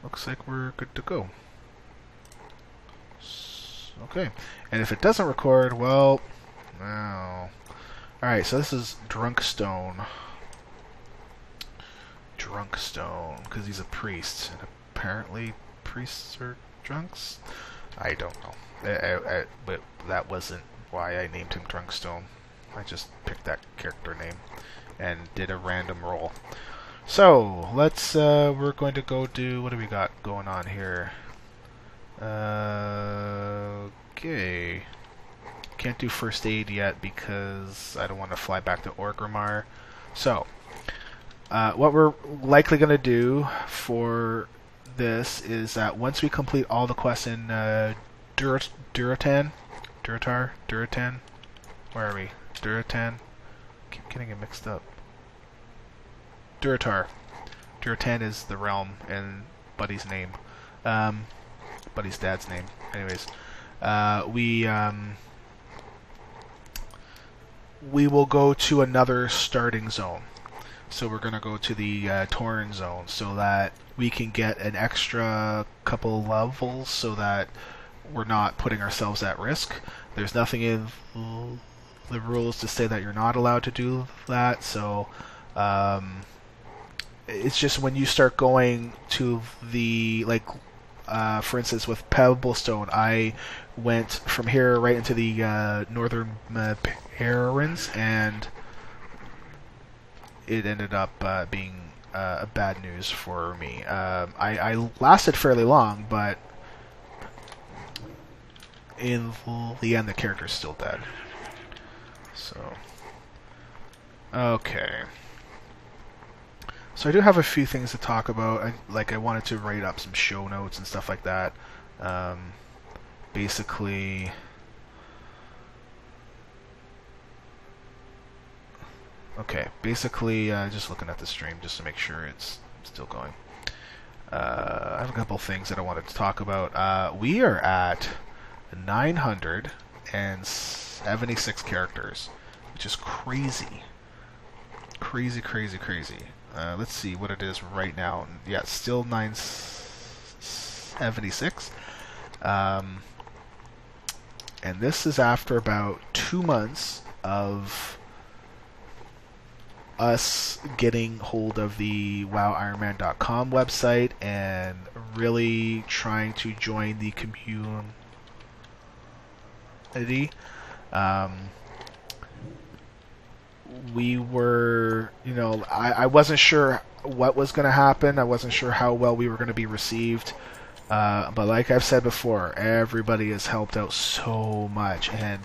looks like we're good to go. Okay, and if it doesn't record, well, no. Alright, so this is Drunkstone. Drunkstone, because he's a priest, and apparently priests are drunks? I don't know. But that wasn't why I named him Drunkstone. I just picked that character name and did a random roll. So, let's, we're going to go do, what do we got going on here? Okay. Can't do first aid yet because I don't want to fly back to Orgrimmar. So, what we're likely going to do for this is that once we complete all the quests in Durotan, where are we? Durotan? Keep getting it mixed up. Durotar. Durotan is the realm and Buddy's name. Buddy's dad's name. Anyways, we will go to another starting zone. So we're going to go to the Torrent zone so that we can get an extra couple levels so that we're not putting ourselves at risk. There's nothing in the rules to say that you're not allowed to do that, so it's just when you start going to the, like, for instance with Pebblestone, I went from here right into the northern Barrens, and it ended up being bad news for me. I lasted fairly long, but in the end the character's still dead. So, okay. So I do have a few things to talk about. I wanted to write up some show notes and stuff like that. Basically, okay. Basically, just looking at the stream just to make sure it's still going. I have a couple things that I wanted to talk about. We are at 976 characters, which is crazy. Crazy. Let's see what it is right now. Yeah, it's still 976. And this is after about 2 months of us getting hold of the WoWIronman.com website and really trying to join the community. We were, I wasn't sure what was going to happen. I wasn't sure how well we were going to be received. But like I've said before, everybody has helped out so much. And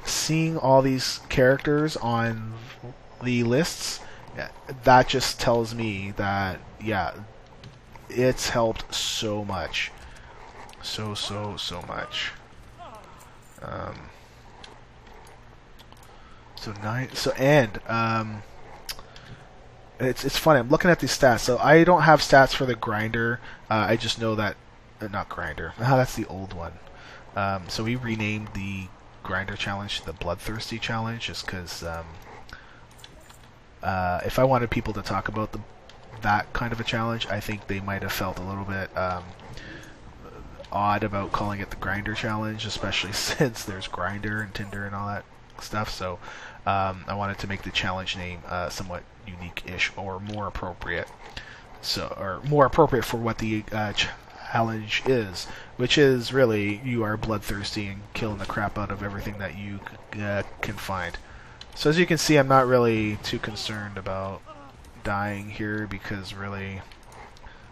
seeing all these characters on the lists, that just tells me that, yeah, it's helped so much. So much. It's funny. I'm looking at these stats. So I don't have stats for the grinder. I just know that not grinder. That's the old one. So we renamed the grinder challenge to the bloodthirsty challenge, just because if I wanted people to talk about that kind of a challenge, I think they might have felt a little bit odd about calling it the grinder challenge, especially since there's grinder and Tinder and all that stuff. So I wanted to make the challenge name somewhat unique-ish or more appropriate. Or more appropriate for what the challenge is, which is really you are bloodthirsty and killing the crap out of everything that you can find. So as you can see, I'm not really too concerned about dying here because really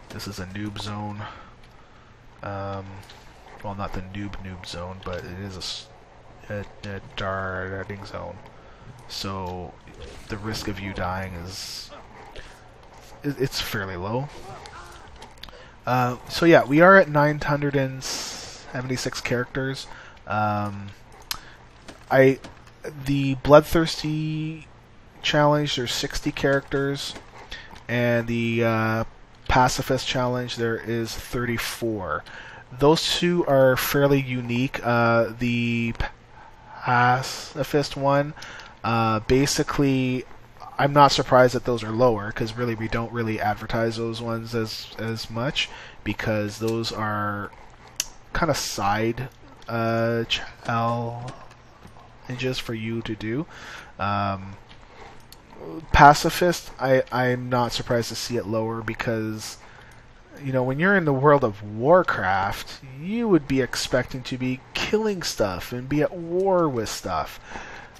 this is a noob zone. Well, not the noob zone, but it is a darting zone. So the risk of you dying it's fairly low. So yeah, we are at 976 characters. The bloodthirsty challenge, there's 60 characters, and the pacifist challenge there is 34. Those two are fairly unique. The pacifist one, basically I'm not surprised that those are lower, because really we don't really advertise those ones as much, because those are kind of side challenges for you to do. Pacifist, I'm not surprised to see it lower, because when you're in the world of Warcraft, you would be expecting to be killing stuff and be at war with stuff.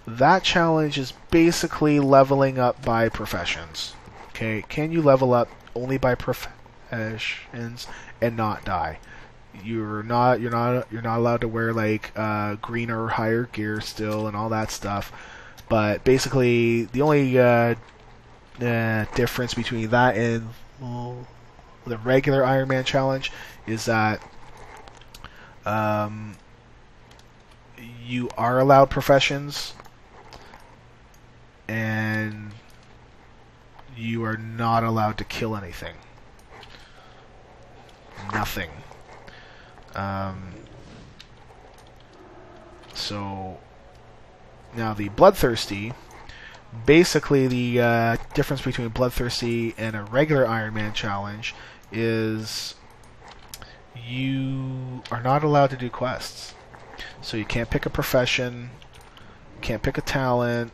That challenge is basically leveling up by professions. Okay, can you level up only by professions and not die? You're not allowed to wear like green or higher gear still and all that stuff. But basically, the only difference between that and the regular Iron Man challenge is that you are allowed professions, and you are not allowed to kill anything. Nothing. So now the Bloodthirsty, basically the difference between Bloodthirsty and a regular Iron Man challenge is you are not allowed to do quests. So you can't pick a profession, can't pick a talent,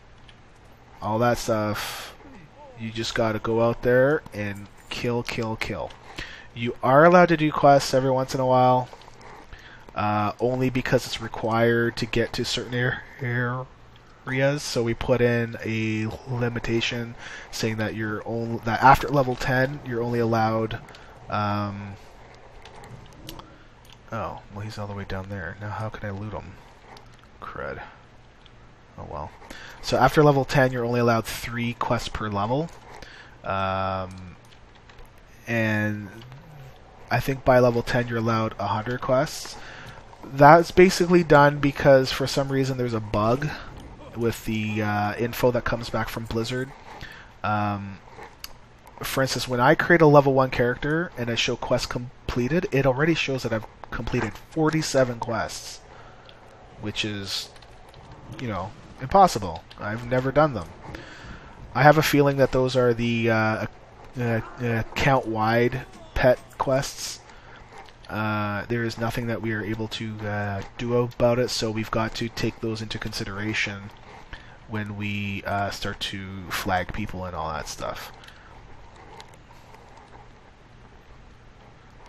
all that stuff. You just gotta go out there and kill, kill, kill. You are allowed to do quests every once in a while, only because it's required to get to certain areas. So we put in a limitation saying that that after level 10 you're only allowed. Oh, well, he's all the way down there. Now how can I loot him? Crud. Oh well. So after level 10 you're only allowed 3 quests per level. And I think by level 10 you're allowed 100 quests. That's basically done because for some reason there's a bug with the info that comes back from Blizzard. For instance, when I create a level 1 character and I show quests completed, it already shows that I've completed 47 quests, which is, impossible. I've never done them. I have a feeling that those are the account-wide pet quests. There is nothing that we are able to do about it, so we've got to take those into consideration when we start to flag people and all that stuff.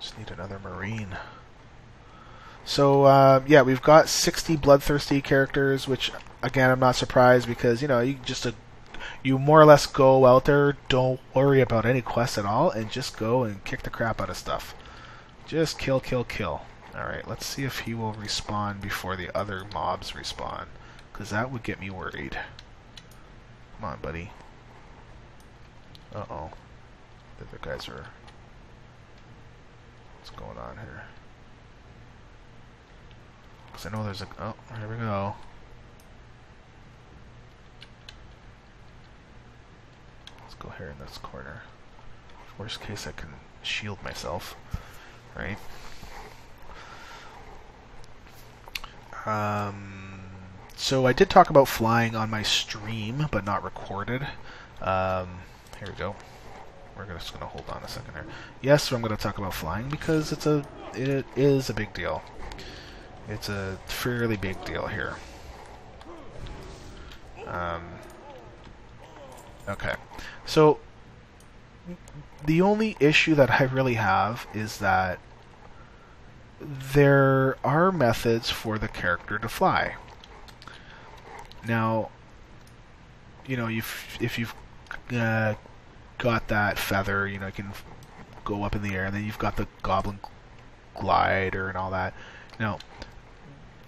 Just need another Marine. So, yeah, we've got 60 Bloodthirsty characters, which, again, I'm not surprised because, you more or less go out there, don't worry about any quests at all, and just go and kick the crap out of stuff. Just kill, kill, kill. Alright, let's see if he will respawn before the other mobs respawn, because that would get me worried. Come on, buddy. Uh-oh. The other guys are... What's going on here? Because I know there's a... Oh, here we go. Let's go here in this corner. Worst case, I can shield myself. Right? So I did talk about flying on my stream, but not recorded. Here we go. We're just gonna hold on a second here. Yes, I'm gonna talk about flying because it is a big deal. It's a fairly big deal here. Okay, so the only issue that I really have is that there are methods for the character to fly. Now, if you've got that feather, you can go up in the air, and then you've got the goblin glider and all that.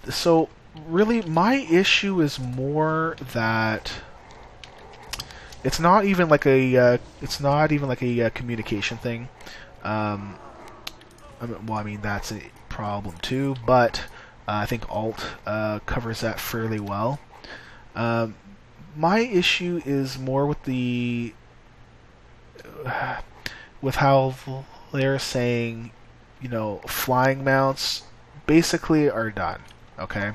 So really, my issue is more that it's not even like a communication thing. Well, I mean that's a problem too, but I think Alt covers that fairly well. My issue is more with with how they're saying, flying mounts basically are done, okay?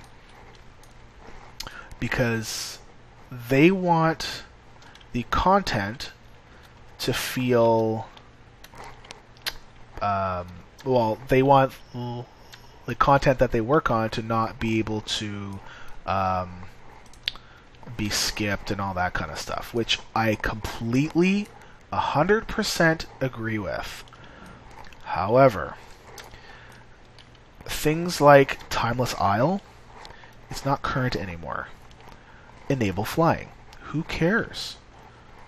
Because they want the content to feel, well, they want the content that they work on to not be able to be skipped and all that kind of stuff, which I completely 100% agree with. However, things like Timeless Isle, it's not current anymore. Enable flying. Who cares?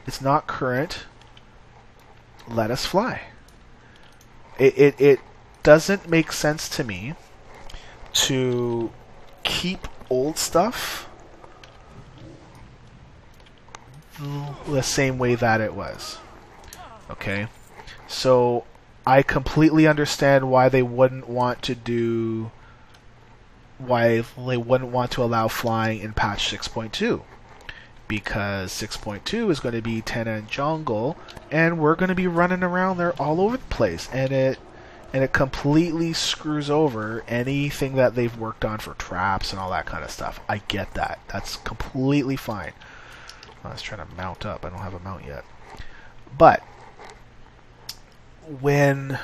It's not current. Let us fly. It doesn't make sense to me to keep old stuff the same way that it was. Okay? So I completely understand why they wouldn't want to allow flying in patch 6.2. Because 6.2 is going to be Tenna and Jungle, and we're going to be running around there all over the place, and it completely screws over anything that they've worked on for traps and all that kind of stuff. I get that. That's completely fine. I was trying to mount up. I don't have a mount yet. But when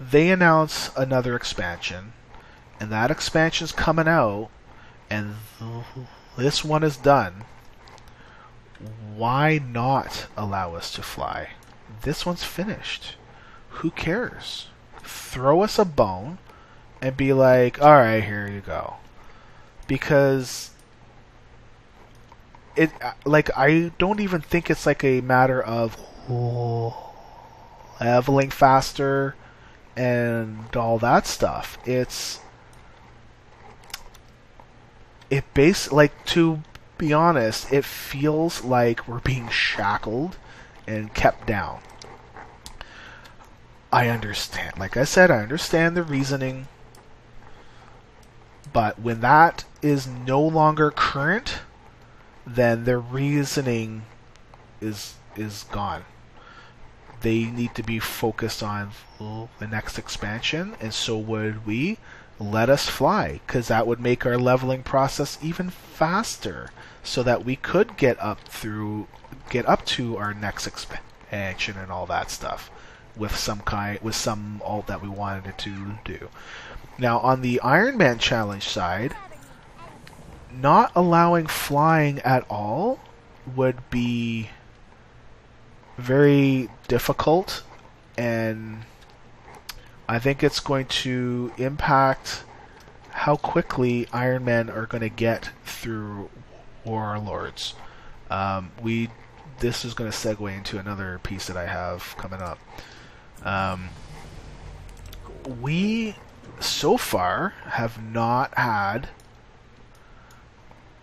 they announce another expansion, and that expansion's coming out, and this one is done, why not allow us to fly? This one's finished. Who cares? Throw us a bone and be like, alright, here you go. Because it, like, I don't even think it's like a matter of leveling faster and all that stuff. To be honest, it feels like we're being shackled and kept down. I understand. Like I said, I understand the reasoning. But when that is no longer current, then their reasoning is gone. They need to be focused on the next expansion, and so would we. Let us fly, because that would make our leveling process even faster, so that we could get up to our next expansion and all that stuff with some alt that we wanted it to do. Now, on the Iron Man challenge side, not allowing flying at all would be very difficult, and I think it's going to impact how quickly Iron Men are going to get through Warlords. This is going to segue into another piece that I have coming up. We so far have not had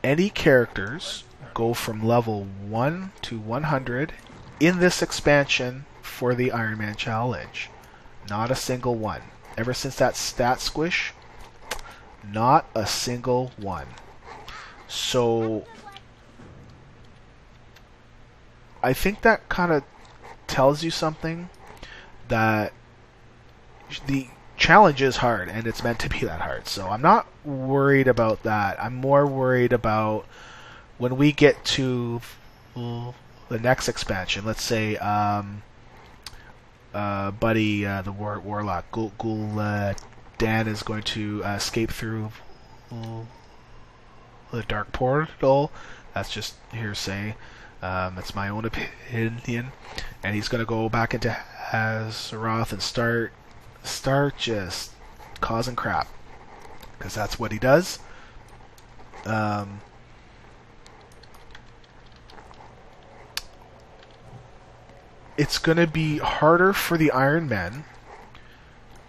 any characters go from level 1 to 100 in this expansion for the Iron Man challenge. Not a single one. Ever since that stat squish, not a single one. So I think that kind of tells you something, that the challenge is hard, and it's meant to be that hard. So I'm not worried about that. I'm more worried about when we get to the next expansion. Let's say Buddy, the Warlock, Dan is going to escape through the Dark Portal. That's just hearsay. That's my own opinion. And he's going to go back into Azeroth and start just causing crap, because that's what he does. It's going to be harder for the Iron Men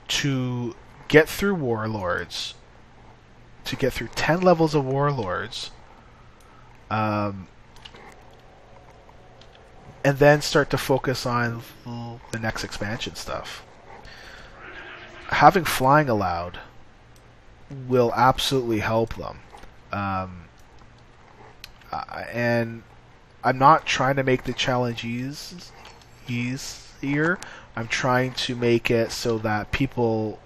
to get through Warlords, to get through 10 levels of Warlords, and then start to focus on the next expansion stuff. Having flying allowed will absolutely help them. And I'm not trying to make the challenge easier. I'm trying to make it so that people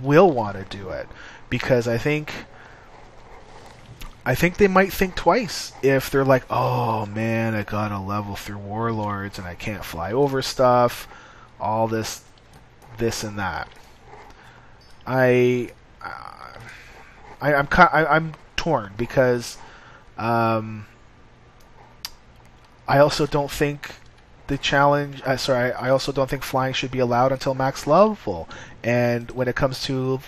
will want to do it, because I think I think they might think twice if they're like, oh man, I gotta level through warlords and I can't fly over stuff, all this, and that. I'm torn because I also don't think the challenge. I also don't think flying should be allowed until max level. And when it comes to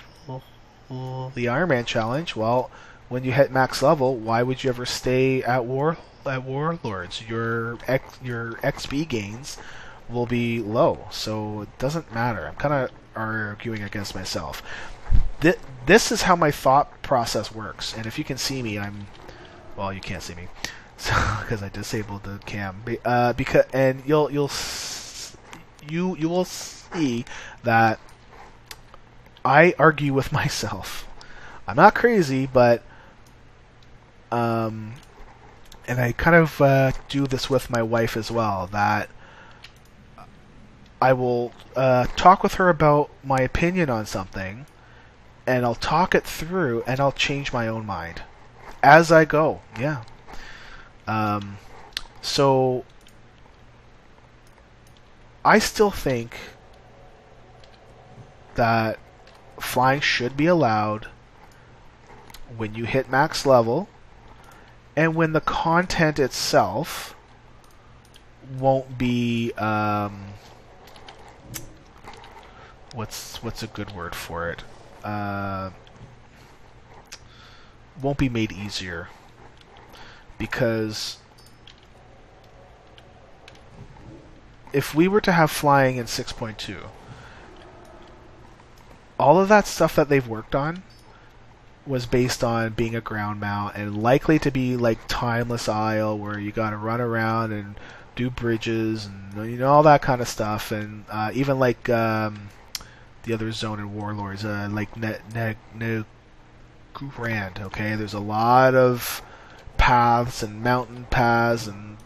the Iron Man challenge, well, when you hit max level, why would you ever stay at Warlords? Your XP gains will be low, so it doesn't matter. I'm kind of arguing against myself. This is how my thought process works, and if you can see me, well, you can't see me, so because I disabled the cam. Because and you will see that I argue with myself. I'm not crazy, but and I kind of do this with my wife as well. That I will talk with her about my opinion on something, and I'll talk it through, and I'll change my own mind as I go. Yeah. So I still think that flying should be allowed when you hit max level, and when the content itself won't be what's a good word for it? Won't be made easier, because if we were to have flying in 6.2, all of that stuff that they've worked on was based on being a ground mount and likely to be like Timeless Isle, where you got to run around and do bridges and all that kind of stuff, and even like the other zone in Warlords, like Grand. Okay, there's a lot of paths and mountain paths and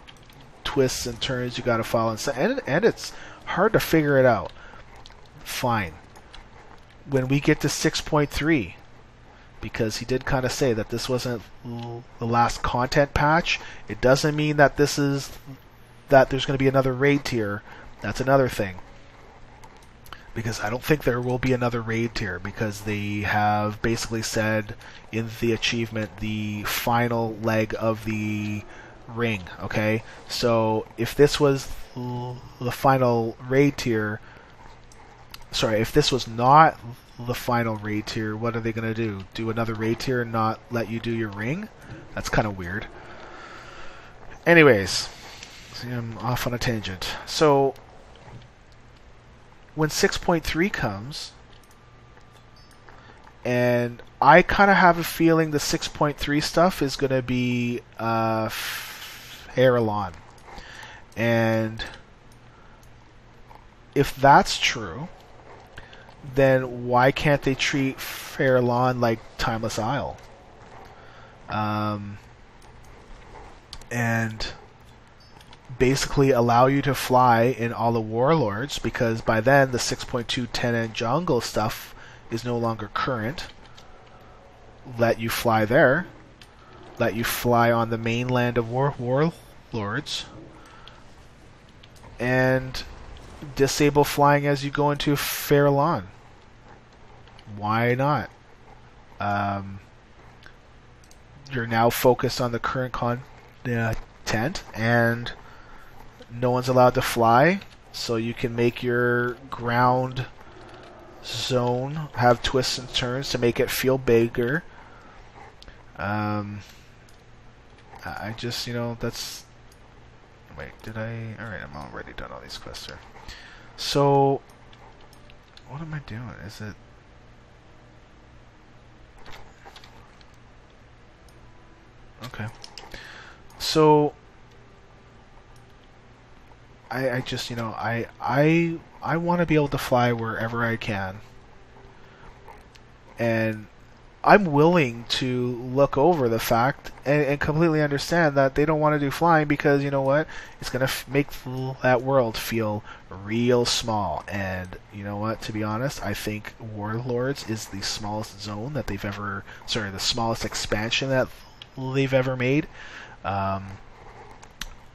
twists and turns you got to follow, and it's hard to figure it out. Fine. When we get to 6.3, because he did kind of say that this wasn't the last content patch, it doesn't mean that there's going to be another raid tier. That's another thing. Because I don't think there will be another raid tier, because they have basically said in the achievement the final leg of the ring. Okay, so if this was the final raid tier, sorry, if this was not the final raid tier, what are they going to do? Do another raid tier and not let you do your ring? That's kind of weird. Anyways, see, I'm off on a tangent. So when 6.3 comes, and I kind of have a feeling the 6.3 stuff is going to be Farallon. And if that's true, then why can't they treat Farallon like Timeless Isle? And basically allow you to fly in all the Warlords, because by then the 6.2 10N jungle stuff is no longer current. Let you fly there. Let you fly on the mainland of Warlords. And disable flying as you go into Farallon. Why not? You're now focused on the current content, and no one's allowed to fly, so you can make your ground zone have twists and turns to make it feel bigger. I just, that's... Wait, did I... Alright, I'm already done all these quests here. So, what am I doing? Is it... Okay. So, I just, I want to be able to fly wherever I can. And I'm willing to look over the fact and completely understand that they don't want to do flying, because you know what? It's going to make that world feel real small. And you know what? To be honest, I think Warlords is the smallest zone that they've ever... Sorry, the smallest expansion that they've ever made.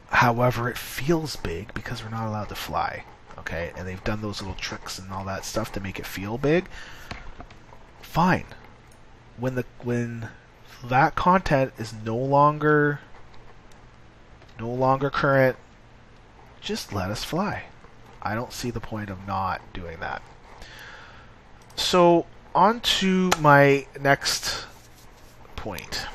However, it feels big because we're not allowed to fly. Okay, and they've done those little tricks and all that stuff to make it feel big. Fine. When that content is no longer current, just let us fly. I don't see the point of not doing that. So, on to my next point.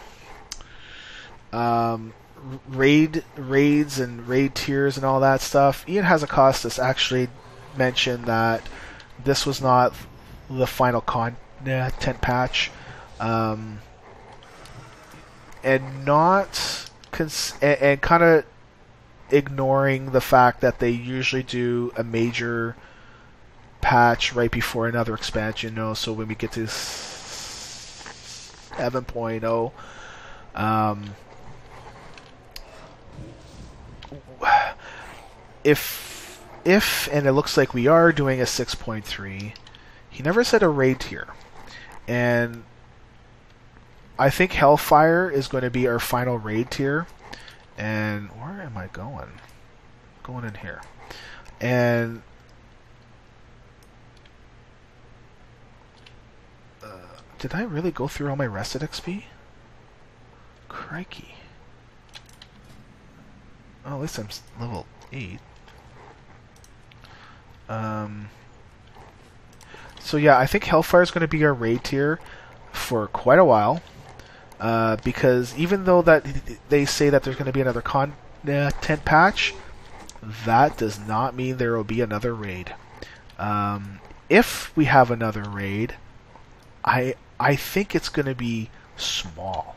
Raids and raid tiers and all that stuff. Ian Hazacostas actually mentioned that this was not the final content patch, and not and kind of ignoring the fact that they usually do a major patch right before another expansion. So when we get to 7.0, if and it looks like we are doing a 6.3, he never said a raid tier, and I think Hellfire is going to be our final raid tier. And where am I going? Going in here. And did I really go through all my rested XP? Crikey. Oh, at least I'm level 8. So yeah, I think Hellfire is going to be our raid tier for quite a while. Because even though that they say that there's going to be another content patch, that does not mean there will be another raid. If we have another raid, I think it's going to be small,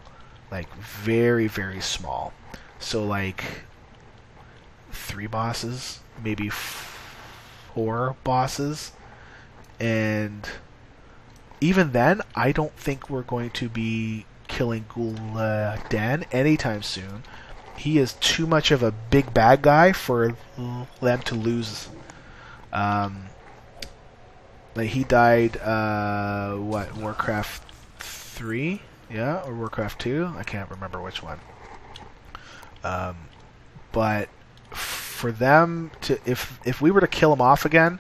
like very, very small. So like 3 bosses, maybe 4 bosses, and even then, I don't think we're going to be killing Gul'dan anytime soon. He is too much of a big bad guy for them to lose. Like he died, Warcraft 3? Yeah, or Warcraft 2? I can't remember which one. But for them to, if we were to kill him off again,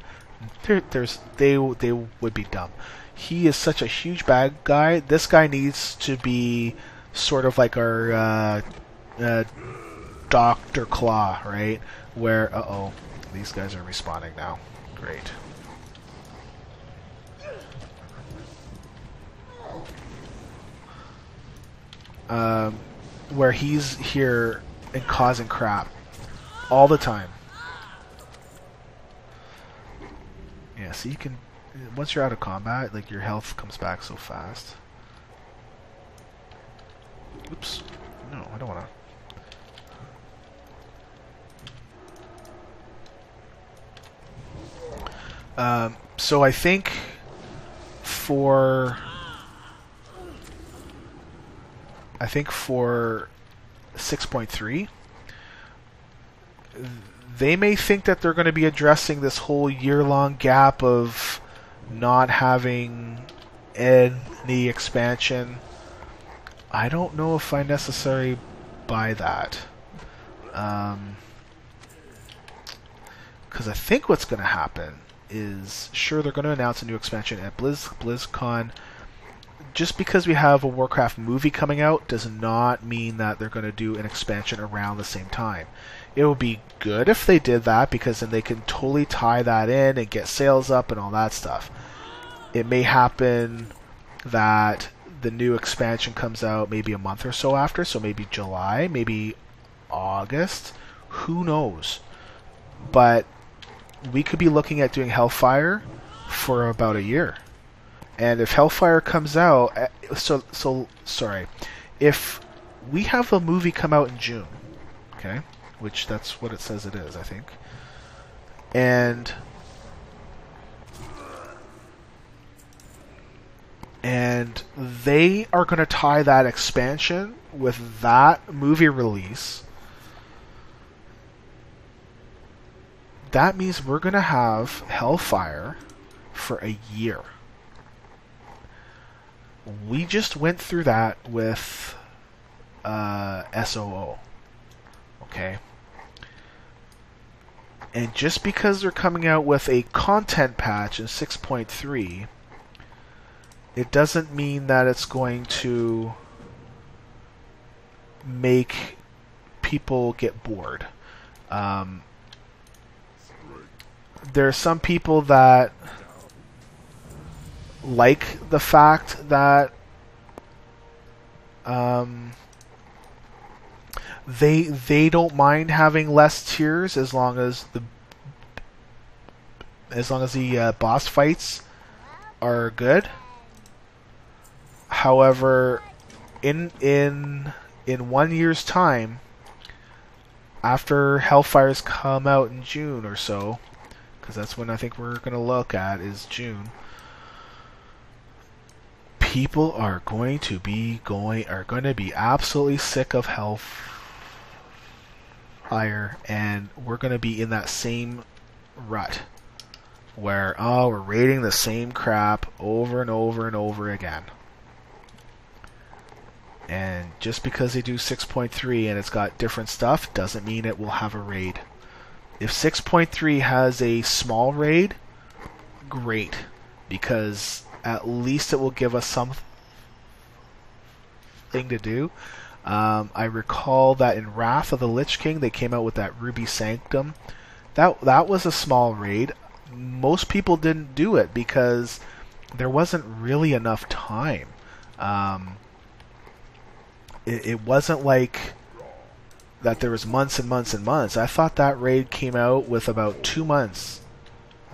they would be dumb. He is such a huge bad guy. This guy needs to be sort of like our Dr. Claw, right? Where, these guys are respawning now. Great. Where he's here and causing crap all the time. Yeah, so you can, once you're out of combat, like your health comes back so fast. Oops. No, I don't want to. So I think for 6.3, they may think that they're going to be addressing this whole year-long gap of not having any expansion. I don't know if I necessarily buy that. Because I think what's going to happen is, sure, they're going to announce a new expansion at BlizzCon. Just because we have a Warcraft movie coming out does not mean that they're going to do an expansion around the same time. It would be good if they did that, because then they can totally tie that in and get sales up and all that stuff. It may happen that the new expansion comes out maybe a month or so after, so maybe July, maybe August, who knows. But we could be looking at doing Hellfire for about a year. And if Hellfire comes out, sorry, if we have a movie come out in June, okay, which that's what it says it is, I think, and they are going to tie that expansion with that movie release, that means we're going to have Hellfire for a year. We just went through that with SOO. Okay? And just because they're coming out with a content patch in 6.3, it doesn't mean that it's going to make people get bored. There are some people that like the fact that they don't mind having less tiers as long as the boss fights are good. However, in 1 year's time, after Hellfire's come out in June or so, because that's when I think we're going to look at is June, people are going to be absolutely sick of Hellfire, and we're going to be in that same rut where we're raiding the same crap over and over and over again. And just because they do 6.3 and it's got different stuff doesn't mean it will have a raid. If 6.3 has a small raid, great, because at least it will give us something to do. I recall that in Wrath of the Lich King they came out with that Ruby Sanctum. That was a small raid. Most people didn't do it because there wasn't really enough time. It wasn't like that there was months and months and months. I thought that raid came out with about 2 months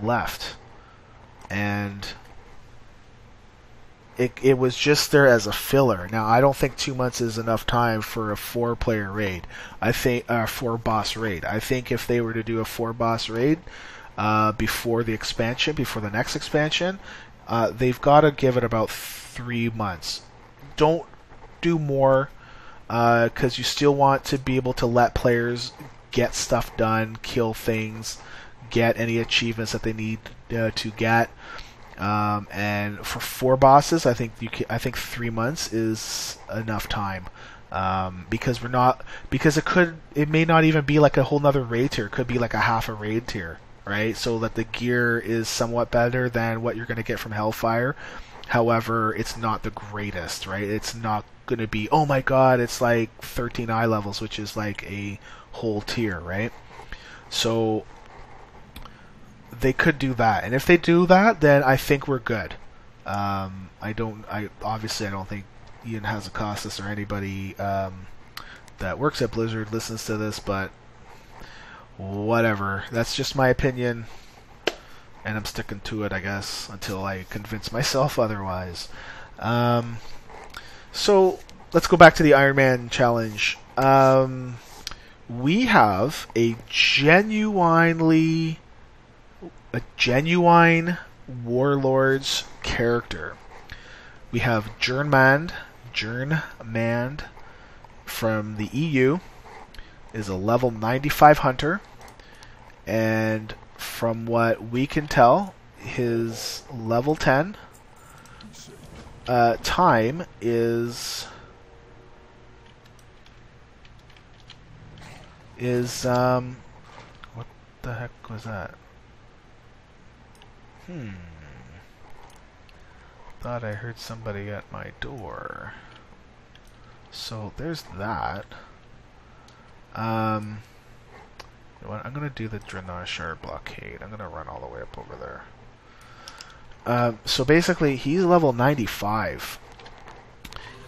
left. And it was just there as a filler. Now, I don't think 2 months is enough time for a 4-player raid. I think 4-boss raid. I think if they were to do a 4-boss raid before the expansion, before the next expansion, they've got to give it about 3 months. Don't do more, because you still want to be able to let players get stuff done, kill things, get any achievements that they need to get. And for 4 bosses, I think 3 months is enough time. Because it may not even be like a whole nother raid tier. It could be like a half a raid tier, right? So that the gear is somewhat better than what you're going to get from Hellfire. However, it's not the greatest, right? It's not going to be, oh my god, it's like 13 eye levels, which is like a whole tier, right? So they could do that, and if they do that, then I think we're good. I don't think Ian Hazakostas or anybody that works at Blizzard listens to this, but whatever. That's just my opinion, and I'm sticking to it, I guess, until I convince myself otherwise. So let's go back to the Iron Man challenge. We have a genuine Warlords character. We have Jernmand from the EU, is a level 95 hunter, and from what we can tell, his level 10 time is what the heck was that? Thought I heard somebody at my door. So there's that. You know what? I'm gonna do the Drenashar blockade. I'm gonna run all the way up over there. So basically, he's level 95.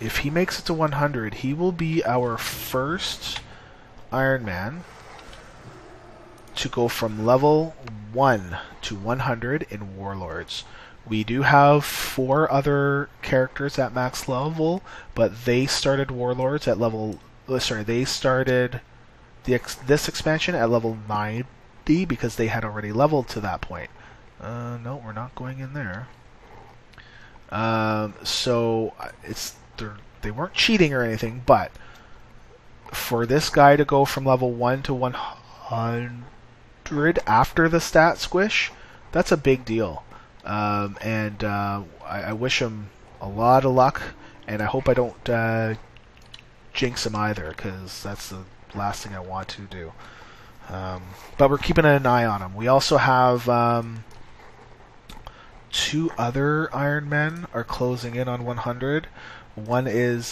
If he makes it to 100, he will be our first Iron Man to go from level 1 to 100 in Warlords. We do have 4 other characters at max level, but they started Warlords at level... they started this expansion at level 90 because they had already leveled to that point. No, we're not going in there. So they weren't cheating or anything, but for this guy to go from level 1 to 100 after the stat squish, that's a big deal. I wish him a lot of luck, and I hope I don't jinx him either, because that's the last thing I want to do. But we're keeping an eye on him. We also have 2 other Iron Men are closing in on 100. One is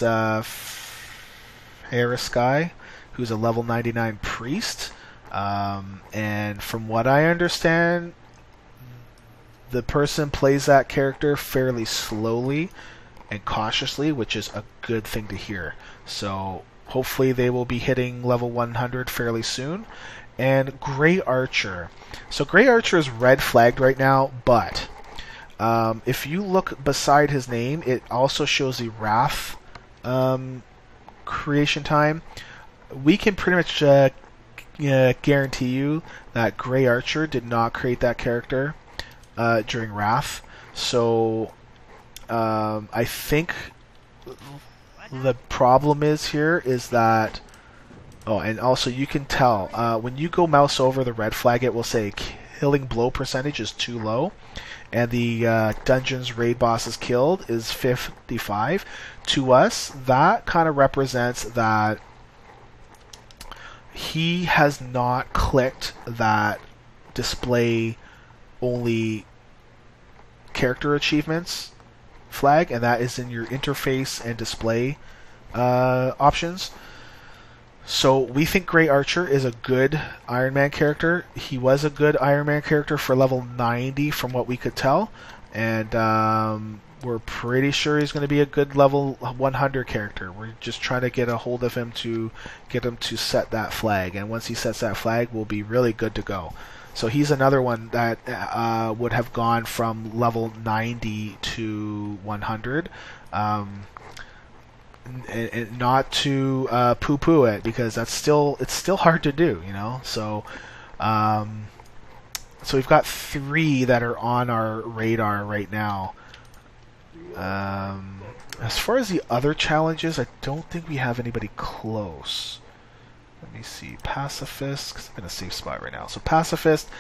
Sky, who's a level 99 priest. And from what I understand, the person plays that character fairly slowly and cautiously, which is a good thing to hear. So hopefully they will be hitting level 100 fairly soon. And Grey Archer. So Grey Archer is red flagged right now, but if you look beside his name, it also shows the Wrath creation time. We can pretty much guarantee you that Grey Archer did not create that character during Wrath. So I think the problem is that... Oh, and also you can tell, when you go mouse over the red flag, it will say killing blow percentage is too low. And the dungeon's raid bosses killed is 55. To us, that kind of represents that he has not clicked that display only character achievements flag, and that is in your interface and display options. So we think Grey Archer is a good Iron Man character. He was a good Iron Man character for level 90 from what we could tell. And we're pretty sure he's going to be a good level 100 character. We're just trying to get a hold of him to get him to set that flag. And once he sets that flag, we'll be really good to go. So he's another one that would have gone from level 90 to 100. And not to poo-poo it, because it's still hard to do, you know. So so we've got 3 that are on our radar right now. As far as the other challenges, I don't think we have anybody close. Let me see. Pacifist, because I'm in a safe spot right now. So Pacifist,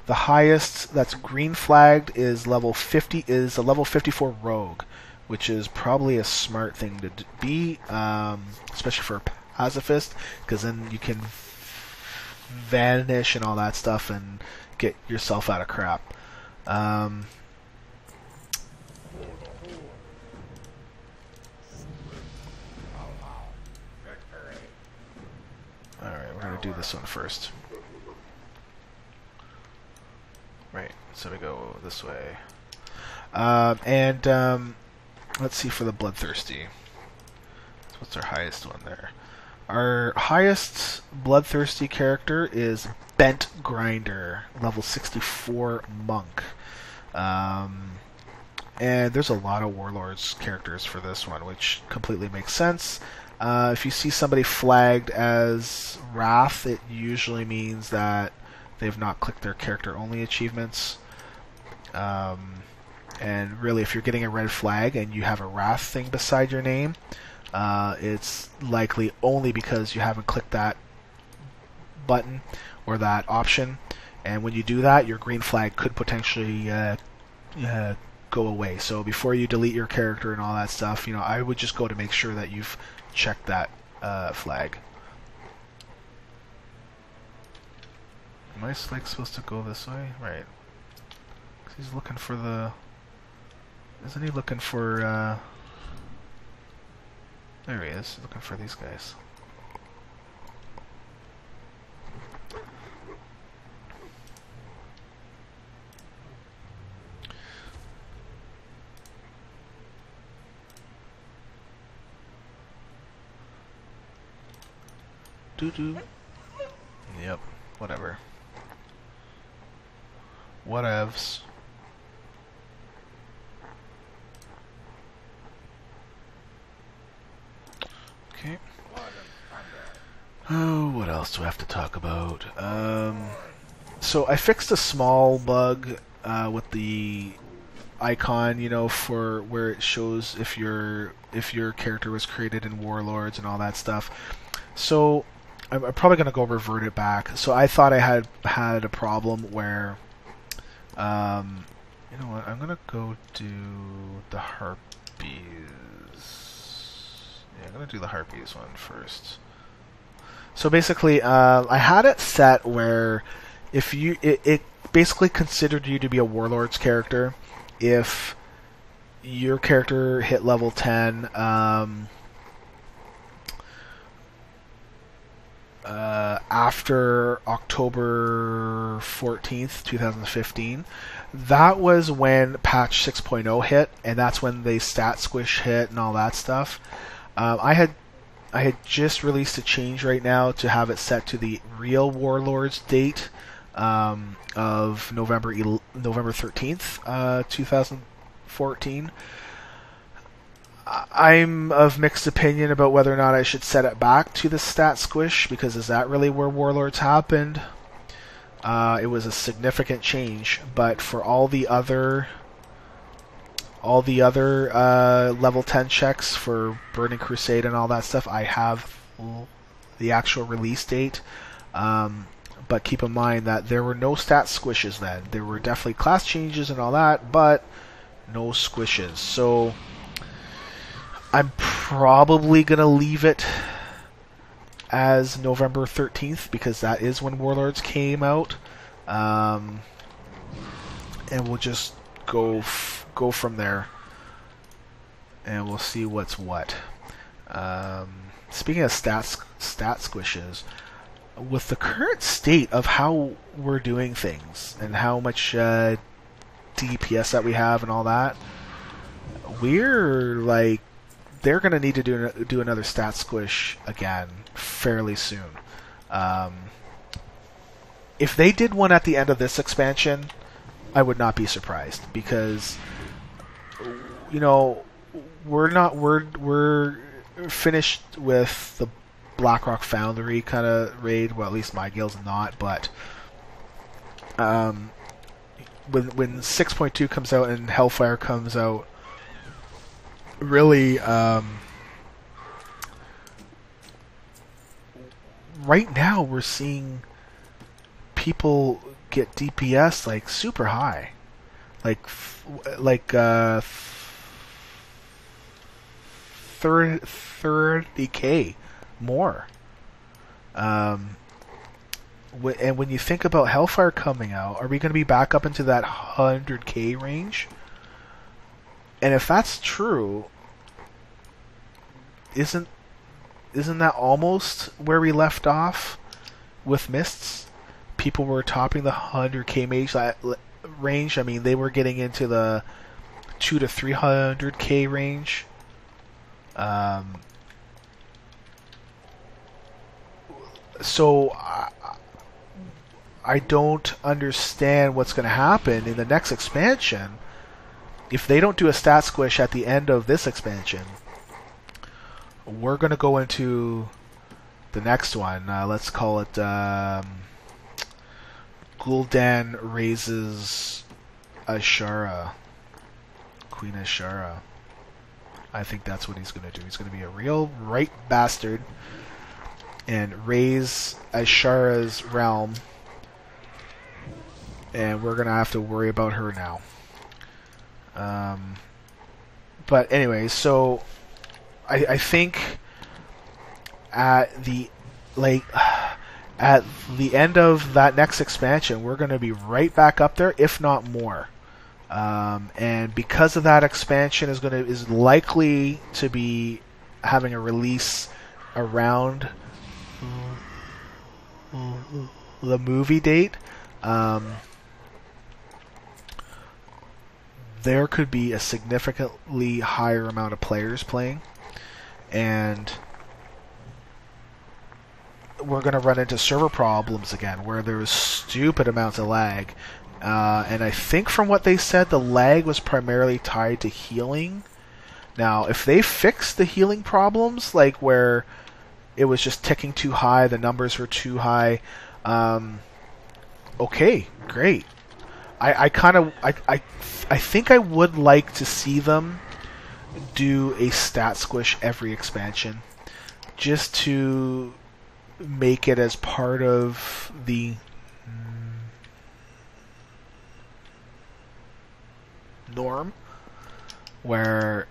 the highest that's green flagged is level 50. Is a level 54 rogue, which is probably a smart thing to be, especially for a pacifist, because then you can vanish and all that stuff and get yourself out of crap. Alright, we're going to do this one first. Right, so we go this way. Let's see for the Bloodthirsty. What's our highest one there? Our highest Bloodthirsty character is Bent Grinder, level 64 monk. And there's a lot of Warlords characters for this one, which completely makes sense. If you see somebody flagged as Wrath, it usually means that they've not clicked their character-only achievements. And really, if you're getting a red flag and you have a Wrath thing beside your name, it's likely only because you haven't clicked that button or that option. And when you do that, your green flag could potentially go away. So before you delete your character and all that stuff, you know, I would just go to make sure that you've checked that flag. Am I like supposed to go this way? Right. 'Cause he's looking for the... Isn't he looking for, There he is, looking for these guys. Doo-doo. Yep, whatever. Whatevs. Okay. Oh, what else do I have to talk about? So I fixed a small bug with the icon, you know, for where it shows if your character was created in Warlords and all that stuff. So I'm probably gonna go revert it back. So I thought I had a problem where, you know what? I'm gonna go do the harpies. Yeah, I'm gonna do the Harpies one first. So basically, I had it set where if it basically considered you to be a Warlord's character if your character hit level 10 after October 14th, 2015. That was when patch 6.0 hit, and that's when the stat squish hit and all that stuff. I had just released a change right now to have it set to the real Warlords date of November 13th, 2014. I'm of mixed opinion about whether or not I should set it back to the stat squish, because is that really where Warlords happened? It was a significant change, but for all the other level 10 checks for Burning Crusade and all that stuff, I have the actual release date. But keep in mind that there were no stat squishes then. There were definitely class changes and all that, but no squishes. So I'm probably going to leave it as November 13th, because that is when Warlords came out. And we'll just go from there. And we'll see what's what. Speaking of stat squishes, with the current state of how we're doing things and how much DPS that we have and all that, we're like, they're going to need to do another stat squish again fairly soon. If they did one at the end of this expansion, I would not be surprised, because we're finished with the Blackrock Foundry kind of raid. Well, at least my guild's not, but when 6.2 comes out and Hellfire comes out, really, right now we're seeing people get DPS like super high, like 30k more. And when you think about Hellfire coming out, are we going to be back up into that 100k range? And if that's true, isn't that almost where we left off with Mists? People were topping the 100k range. I mean, they were getting into the 200 to 300k range. So I don't understand what's going to happen in the next expansion if they don't do a stat squish at the end of this expansion. We're going to go into the next one. Let's call it Gul'dan raises Ashara. Queen Ashara. I think that's what he's going to do. He's going to be a real right bastard and raise Ashara's realm. And we're going to have to worry about her now. But anyway, so I think at the end of that next expansion, we're going to be right back up there, if not more. And because of that, expansion is likely to be having a release around the movie date. There could be a significantly higher amount of players playing, and we're going to run into server problems again, where there's stupid amounts of lag. And I think from what they said, the lag was primarily tied to healing. Now, if they fix the healing problems, like where it was just ticking too high, the numbers were too high, okay, great. I think I would like to see them do a stat squish every expansion, just to make it as part of the norm, where,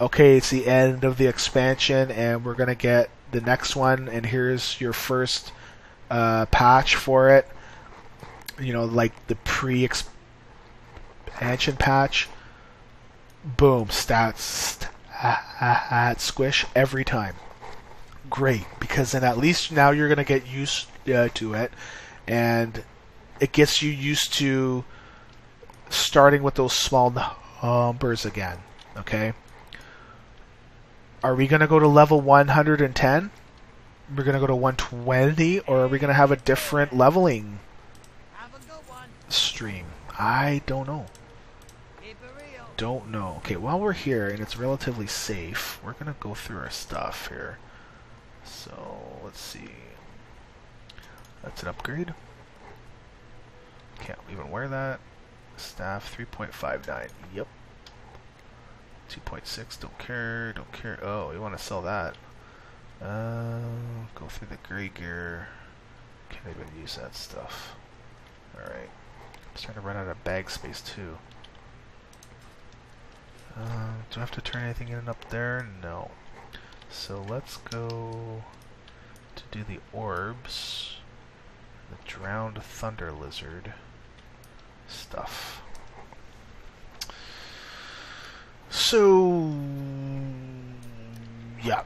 okay, it's the end of the expansion, and we're gonna get the next one, and here's your first patch for it. You know, like the pre-expansion patch. Boom, stats squish every time. Great, because then at least now you're gonna get used to it, and it gets you used to starting with those small numbers again. Okay. Are we gonna go to level 110? We're gonna go to 120, or are we gonna have a different leveling stream? I don't know. Don't know. Okay, while we're here and it's relatively safe, we're gonna go through our stuff here. So let's see. That's an upgrade. Can't even wear that. Staff 3.59. Yep. 2.6. Don't care. Don't care. Oh, we want to sell that. Go through the gray gear. Can't even use that stuff. Alright. I'm starting to run out of bag space too. Do I have to turn anything in up there? No. So let's go to do the orbs. The drowned thunder lizard stuff. So yeah.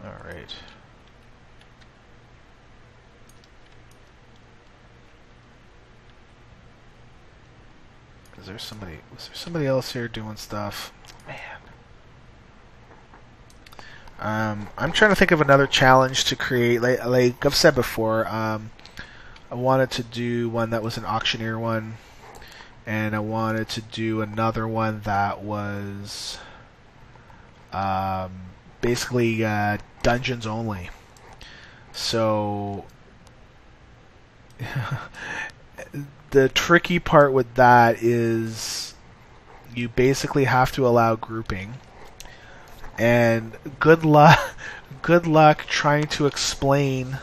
Alright. Was there somebody else here doing stuff? Man. I'm trying to think of another challenge to create. Like I've said before, I wanted to do one that was an auctioneer one, and I wanted to do another one that was basically dungeons only. So the tricky part with that is you basically have to allow grouping, and good luck trying to explain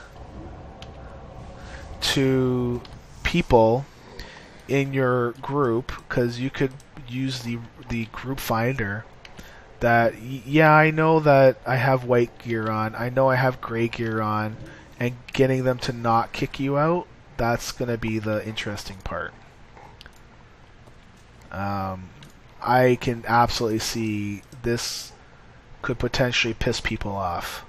to people in your group, because you could use the group finder that yeah, I know that I have white gear on, I know I have gray gear on, and getting them to not kick you out. That's going to be the interesting part. I can absolutely see this could potentially piss people off.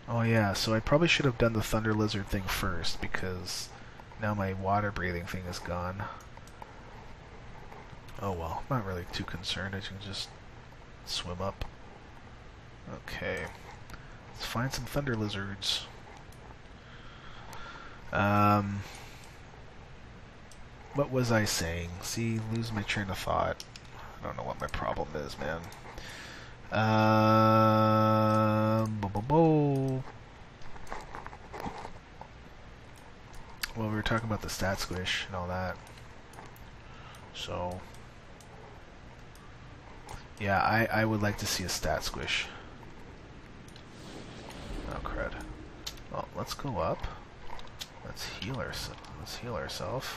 Oh yeah, so I probably should have done the thunder lizard thing first, because now my water breathing thing is gone. Oh well, I'm not really too concerned. I can just swim up. Okay. Let's find some thunder lizards. What was I saying? See, lose my train of thought. I don't know what my problem is, man. Well, we were talking about the stat squish and all that. So, yeah, I would like to see a stat squish. Oh crud. Well, let's go up. Let's heal ourselves.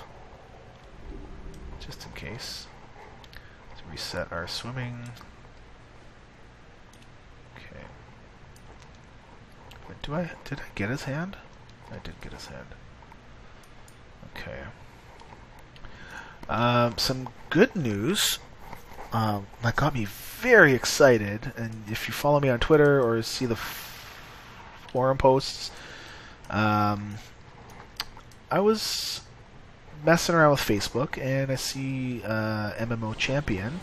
Just in case. Let's reset our swimming. Okay. Wait, did I get his hand? I did get his hand. Okay. Some good news that got me very excited, and if you follow me on Twitter or see the forum posts, I was messing around with Facebook, and I see MMO Champion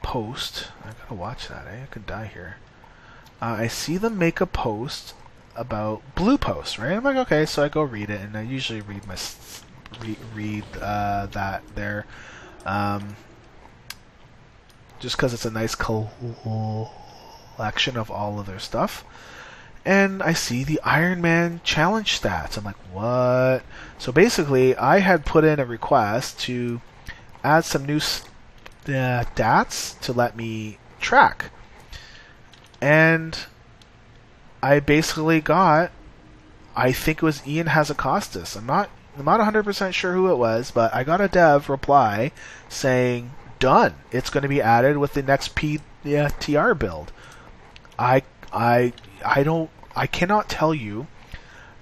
post. I gotta watch that, I could die here. I see them make a post about Blue Post, right? I'm like, okay, so I go read it, and I usually read that there, just because it's a nice collection of all of their stuff. And I see the Iron Man challenge stats. I'm like, what? So basically, I had put in a request to add some new stats to let me track. And I basically got I think it was Ian Hazacostas. I'm not 100% sure who it was, but I got a dev reply saying, done. It's going to be added with the next TR build. I cannot tell you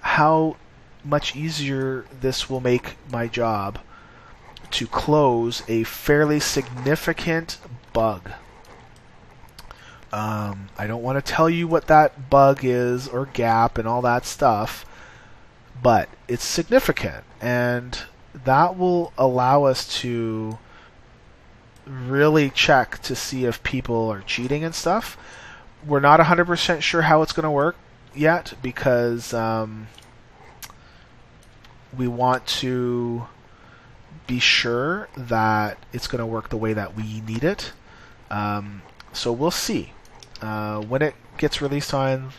how much easier this will make my job to close a fairly significant bug. I don't want to tell you what that bug is or gap and all that stuff, but it's significant, and that will allow us to really check to see if people are cheating and stuff. We're not 100% sure how it's going to work yet, because we want to be sure that it's going to work the way that we need it. So we'll see. When it gets released on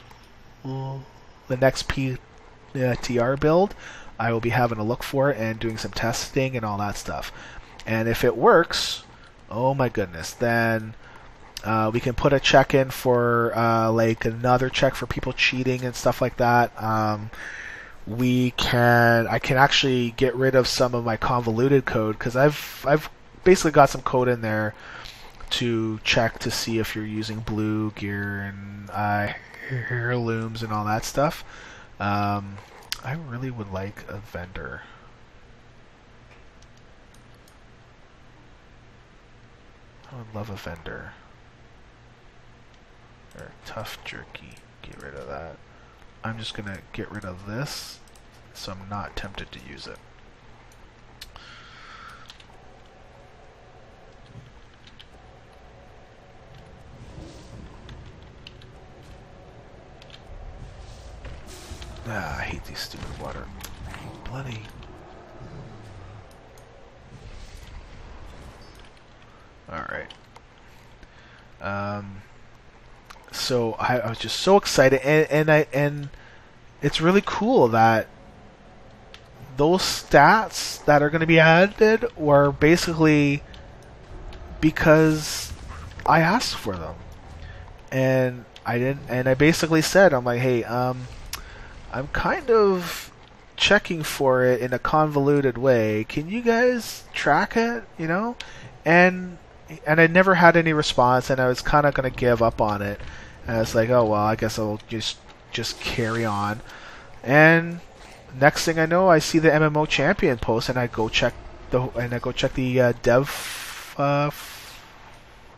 the next TR build, I will be having a look for it and doing some testing and all that stuff. And if it works, oh my goodness, then we can put a check in for like another check for people cheating and stuff like that. I can actually get rid of some of my convoluted code, because I've basically got some code in there to check to see if you're using blue gear and heirlooms and all that stuff. I really would like a vendor. I would love a vendor. Or tough jerky. Get rid of that. I'm just gonna get rid of this, so I'm not tempted to use it. I hate these stupid water. Bloody. Alright. So I was just so excited, and it's really cool that those stats that are going to be added were basically because I asked for them, and I didn't. And I basically said, I'm like, hey, I'm kind of checking for it in a convoluted way. Can you guys track it? You know, and I never had any response, and I was kind of going to give up on it. And I was like, oh well, I guess I'll just carry on. And next thing I know, I see the MMO champion post, and I go check the dev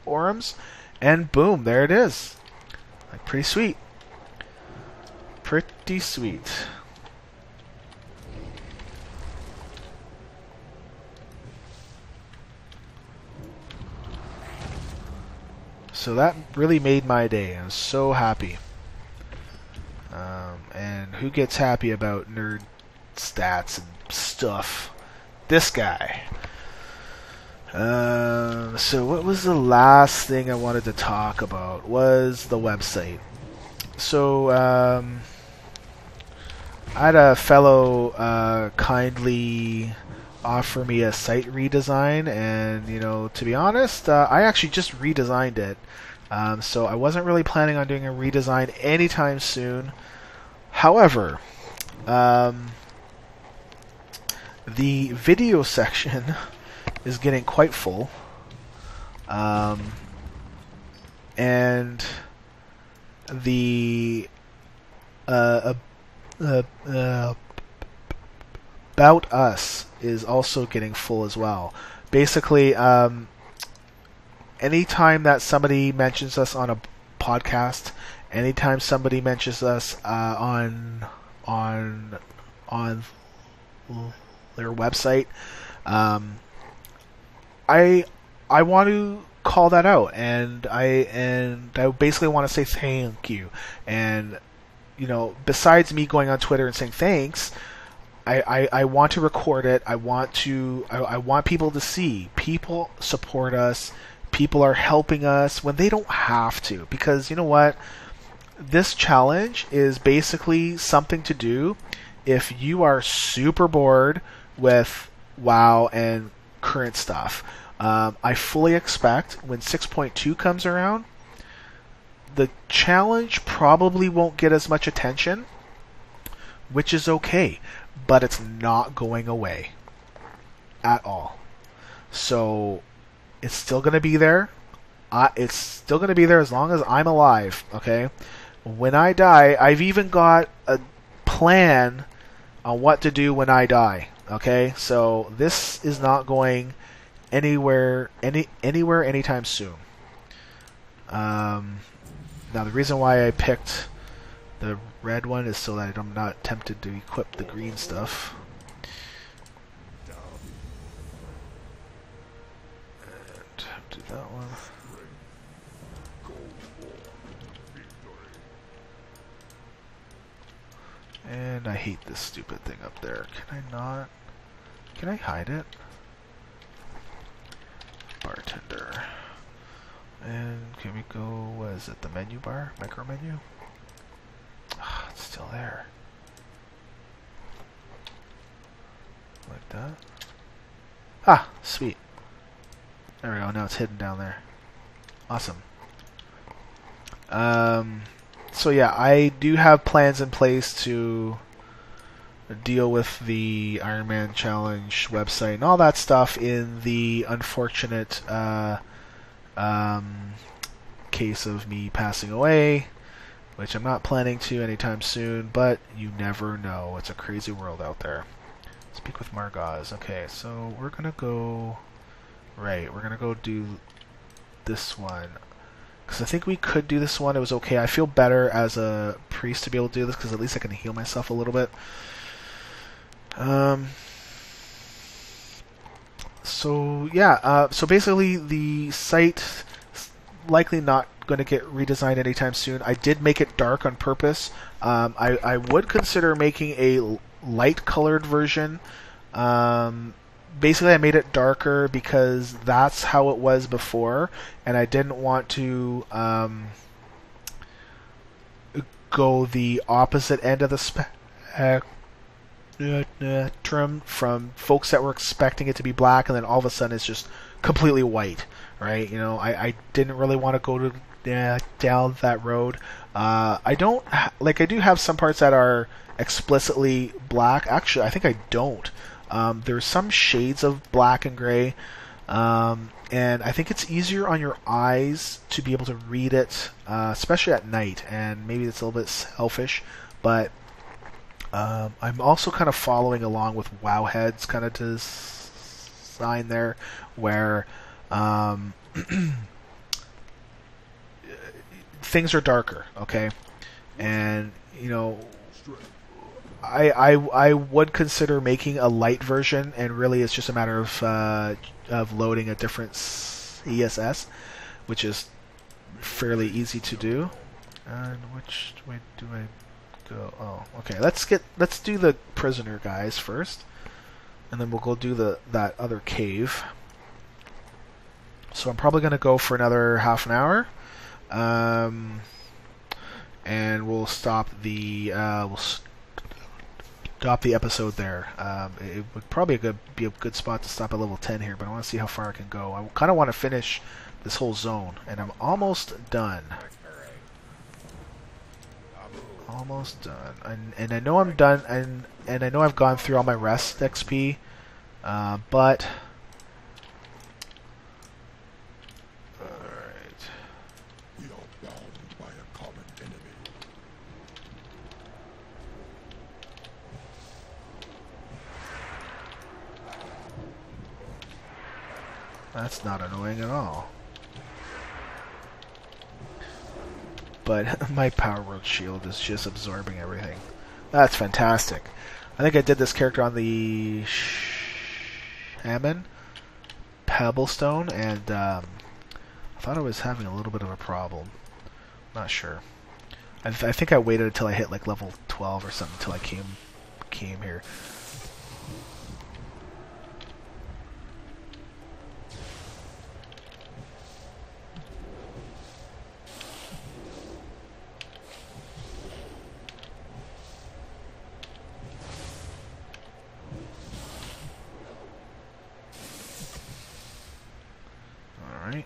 forums, and boom, there it is. Like, pretty sweet. Pretty sweet. So that really made my day. I was so happy. And who gets happy about nerd stats and stuff? This guy. So what was the last thing I wanted to talk about? Was the website. So I had a fellow kindly offer me a site redesign, and to be honest, I actually just redesigned it. So I wasn't really planning on doing a redesign anytime soon. However, the video section is getting quite full, and the About Us is also getting full as well. Basically, anytime that somebody mentions us on a podcast, anytime somebody mentions us on their website, I want to call that out, and I basically want to say thank you. And besides me going on Twitter and saying thanks, I want to record it. I want people to see. People support us. People are helping us when they don't have to. Because you know what? This challenge is basically something to do if you are super bored with WoW and current stuff. I fully expect when 6.2 comes around, the challenge probably won't get as much attention, which is okay, but it's not going away at all. So it's still going to be there. It's still going to be there as long as I'm alive, okay? When I die, I've even got a plan on what to do when I die, okay? So this is not going anywhere anytime soon. Now the reason why I picked the red one is so that I'm not tempted to equip the green stuff. And do that one. And I hate this stupid thing up there. Can I not? Can I hide it? Bartender. And can we go, what is it, the menu bar? Micro menu? Ah, it's still there. Like that. Ah, sweet. There we go, now it's hidden down there. Awesome. So yeah, I do have plans in place to deal with the Iron Man Challenge website and all that stuff in the unfortunate case of me passing away, which I'm not planning to anytime soon, but you never know. It's a crazy world out there. Speak with Margaz. Okay, so we're gonna go... Right, we're gonna go do this one. Because I think we could do this one. It was okay. I feel better as a priest to be able to do this, because at least I can heal myself a little bit. So yeah, so basically the site is likely not going to get redesigned anytime soon. I did make it dark on purpose. I would consider making a light colored version. Basically I made it darker because that's how it was before, and I didn't want to go the opposite end of the spectrum from folks that were expecting it to be black, and then all of a sudden it's just completely white, right? You know, I didn't really want to go to down that road. I don't like. I do have some parts that are explicitly black. Actually, I think I don't. There's some shades of black and gray, and I think it's easier on your eyes to be able to read it, especially at night, and maybe it's a little bit selfish, but I'm also kind of following along with Wowhead's kind of design there, where things are darker, okay? And, you know... I would consider making a light version, and really it's just a matter of loading a different ESS, which is fairly easy to do. And which way do I go? Oh, okay. Let's do the prisoner guys first, and then we'll go do that other cave. So I'm probably gonna go for another half an hour, and we'll stop the stop the episode there. It would probably be a good spot to stop at level 10 here, but I want to see how far I can go. I kind of want to finish this whole zone, and I'm almost done. Almost done. And I know I'm done, and I know I've gone through all my rest XP, but... Alright. That's not annoying at all. But my Power Word Shield is just absorbing everything. That's fantastic. I think I did this character on the Shaman Pebblestone, and I thought I was having a little bit of a problem. Not sure. I think I waited until I hit like level 12 or something until I came here. Alright.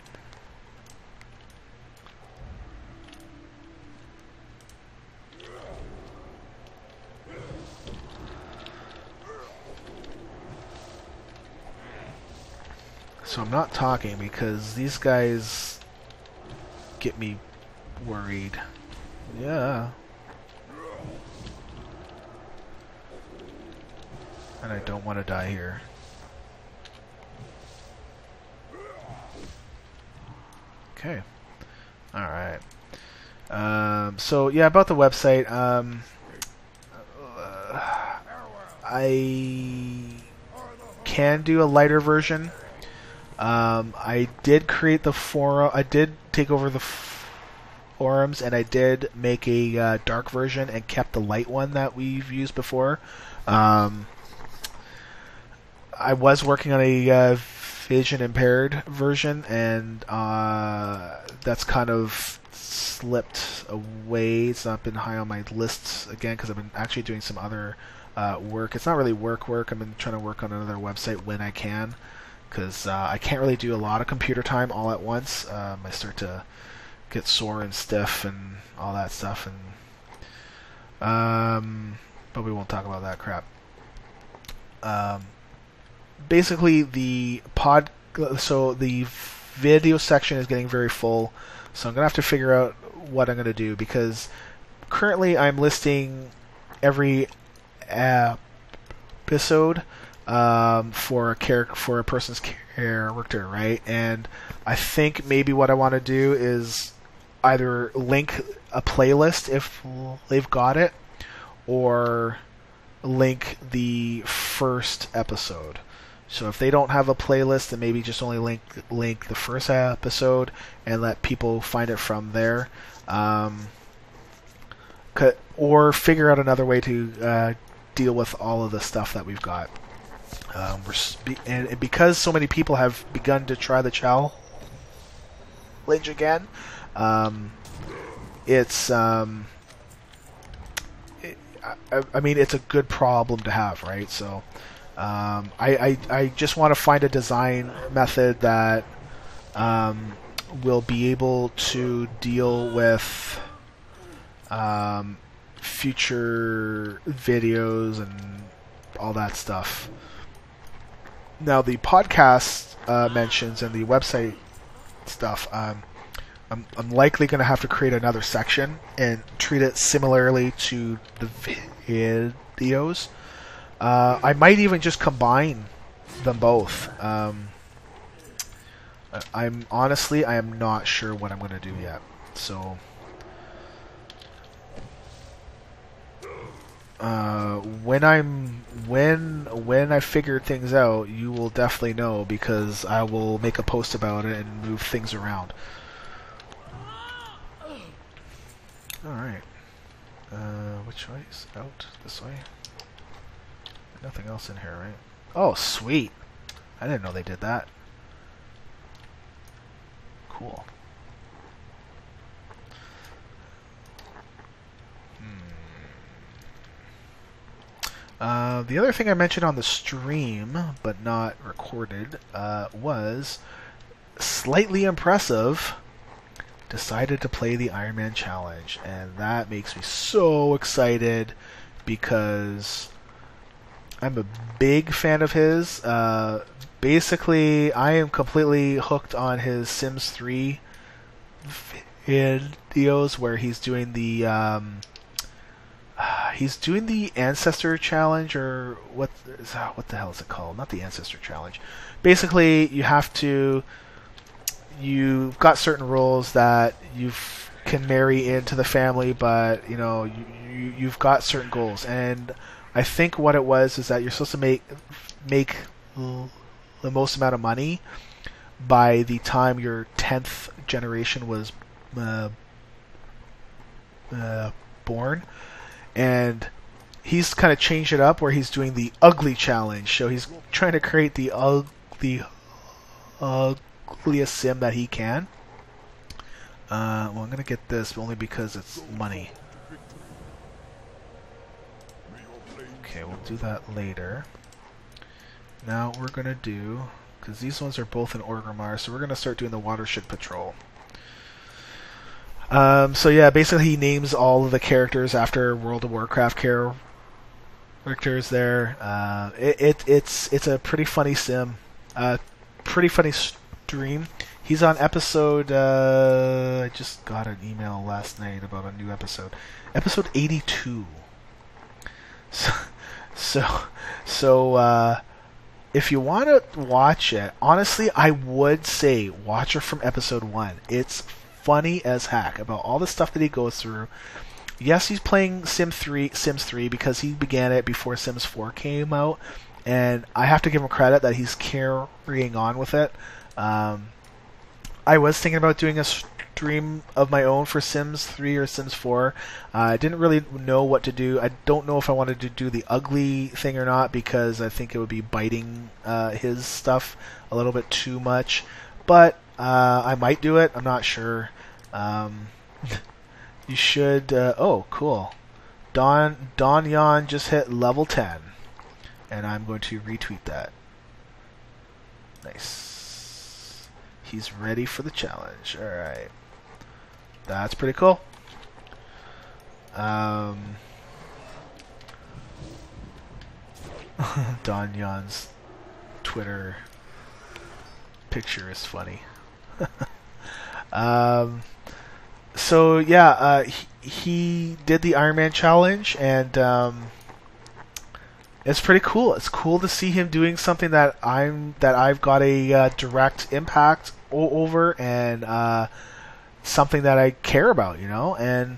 So I'm not talking because these guys get me worried. Yeah. And I don't want to die here. Okay. Alright. So, yeah, about the website. I can do a lighter version. I did create the forum. I did take over the forums, and I did make a dark version and kept the light one that we've used before. I was working on a vision impaired version, and that's kind of slipped away. It's not been high on my lists again because I've been actually doing some other work. It's not really work. I've been trying to work on another website when I can, because I can't really do a lot of computer time all at once. I start to get sore and stiff and all that stuff, and but we won't talk about that crap. Basically, the video section is getting very full, so I'm gonna have to figure out what I'm gonna do, because currently I'm listing every episode for a person's character, right? And I think maybe what I want to do is either link a playlist if they've got it, or link the first episode. So if they don't have a playlist, then maybe just only link the first episode and let people find it from there. Or figure out another way to deal with all of the stuff that we've got. And because so many people have begun to try the challenge again, it's I mean, it's a good problem to have, right? So I just want to find a design method that will be able to deal with future videos and all that stuff. Now, the podcast mentions and the website stuff, I'm likely going to have to create another section and treat it similarly to the videos. I might even just combine them both. I am not sure what I'm going to do yet. So when I figure things out, you will definitely know, because I will make a post about it and move things around. Alright. Which way is out? This way? Nothing else in here, right? Oh, sweet! I didn't know they did that. Cool. The other thing I mentioned on the stream, but not recorded, was slightly impressive. Decided to play the Iron Man challenge, and that makes me so excited because I'm a big fan of his. Basically, I am completely hooked on his Sims 3 videos where he's doing the Ancestor Challenge, or what the hell is it called? Not the Ancestor Challenge. Basically, you've got certain rules that you can marry into the family, but you've got certain goals. And I think what it was is that you're supposed to make the most amount of money by the time your 10th generation was born. And he's kind of changed it up where he's doing the ugly challenge. So he's trying to create the ugliest sim that he can. Well, I'm going to get this only because it's money. Okay, we'll do that later. Now we're going to do, because these ones are both in Orgrimmar, so we're going to start doing the Watershed Patrol. So yeah, basically he names all of the characters after World of Warcraft characters there. It's a pretty funny sim. pretty funny stream. He's on episode. I just got an email last night about a new episode. Episode 82. So, so, so if you want to watch it, honestly, I would say watch it from episode 1. It's funny as heck about all the stuff that he goes through. Yes, he's playing Sims 3 because he began it before Sims 4 came out, and I have to give him credit that he's carrying on with it. I was thinking about doing a stream of my own for Sims 3 or Sims 4. I didn't really know what to do. I don't know if I wanted to do the ugly thing or not because I think it would be biting his stuff a little bit too much. But I might do it. I'm not sure. You should... oh, cool. Don Yon just hit level 10. And I'm going to retweet that. Nice. He's ready for the challenge. Alright. That's pretty cool. Don Yon's Twitter picture is funny. So yeah, he did the Iron Man challenge, and it's pretty cool. It's cool to see him doing something that I've got a direct impact over, and something that I care about, you know. And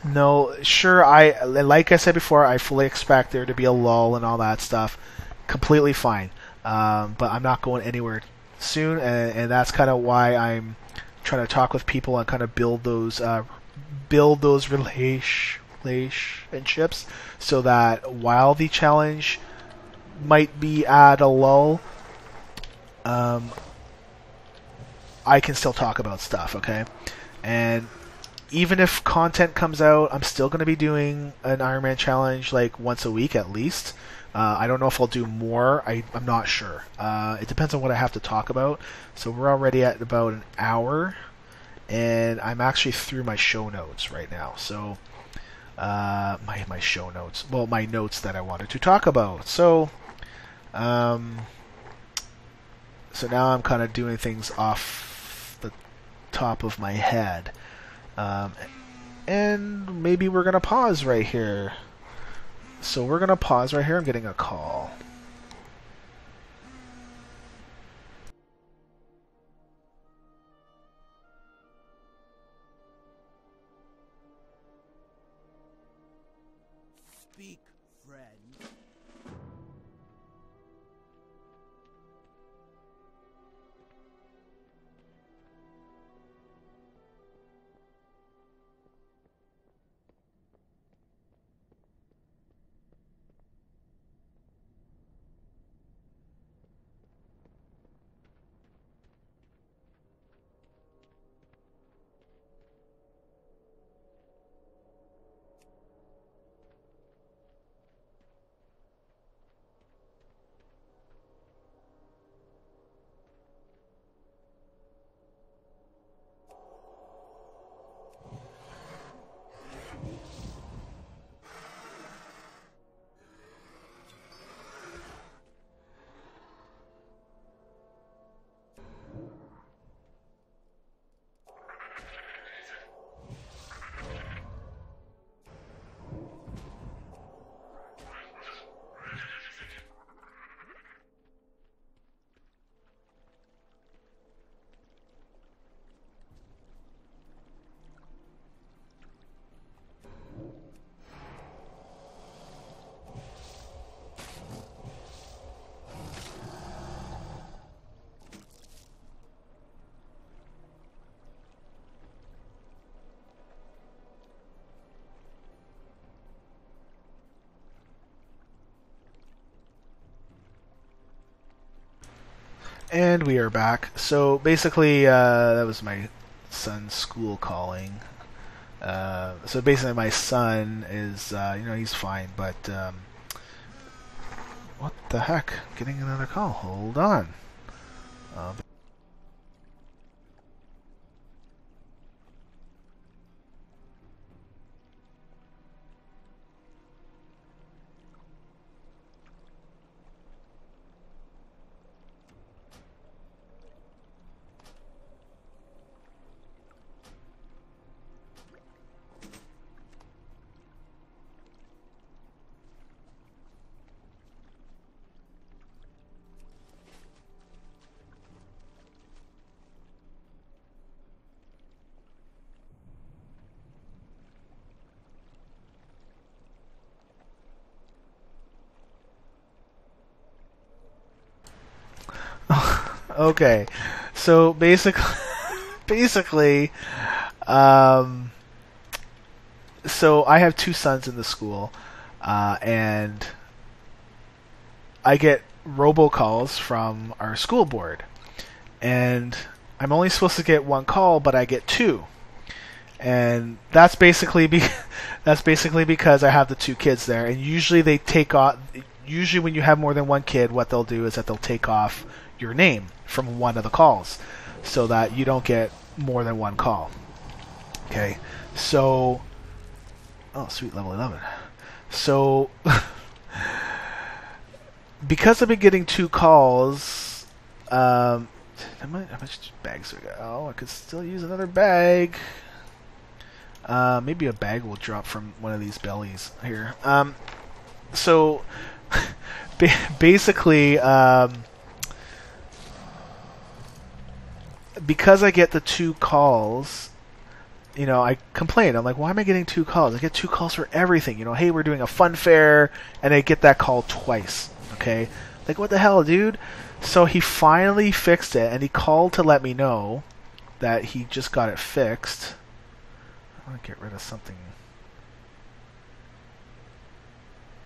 no, sure, like I said before, I fully expect there to be a lull and all that stuff. Completely fine, but I'm not going anywhere soon, and that's kind of why I'm trying to talk with people and kind of build those relationships, so that while the challenge might be at a lull, I can still talk about stuff, okay? And even if content comes out, I'm still going to be doing an Iron Man challenge like once a week at least. I don't know if I'll do more. I'm not sure. It depends on what I have to talk about. So we're already at about an hour, and I'm actually through my show notes right now. So my show notes, well, my notes that I wanted to talk about. So now I'm kind of doing things off the top of my head, and maybe we're gonna pause right here. So we're going to pause right here. I'm getting a call. Speak, friend. And we are back. So basically, that was my son's school calling. So basically, my son is, he's fine, but what the heck? Getting another call. Hold on. Okay, so basically, um, so I have two sons in the school, and I get robocalls from our school board, and I'm only supposed to get one call, but I get two, and that's basically that's basically because I have the two kids there, and usually they take off. Usually, when you have more than one kid, what they'll do is that they'll take off your name from one of the calls, so that you don't get more than one call. Okay, so oh, sweet, level 11. So because I've been getting two calls, how much bags do I got? Oh, I could still use another bag. Maybe a bag will drop from one of these bellies here. So basically, because I get the two calls, you know, I complain. I'm like, why am I getting two calls? I get two calls for everything. You know, hey, we're doing a fun fair, and I get that call twice. Okay, like what the hell, dude? So he finally fixed it, and he called to let me know that he just got it fixed. I want to get rid of something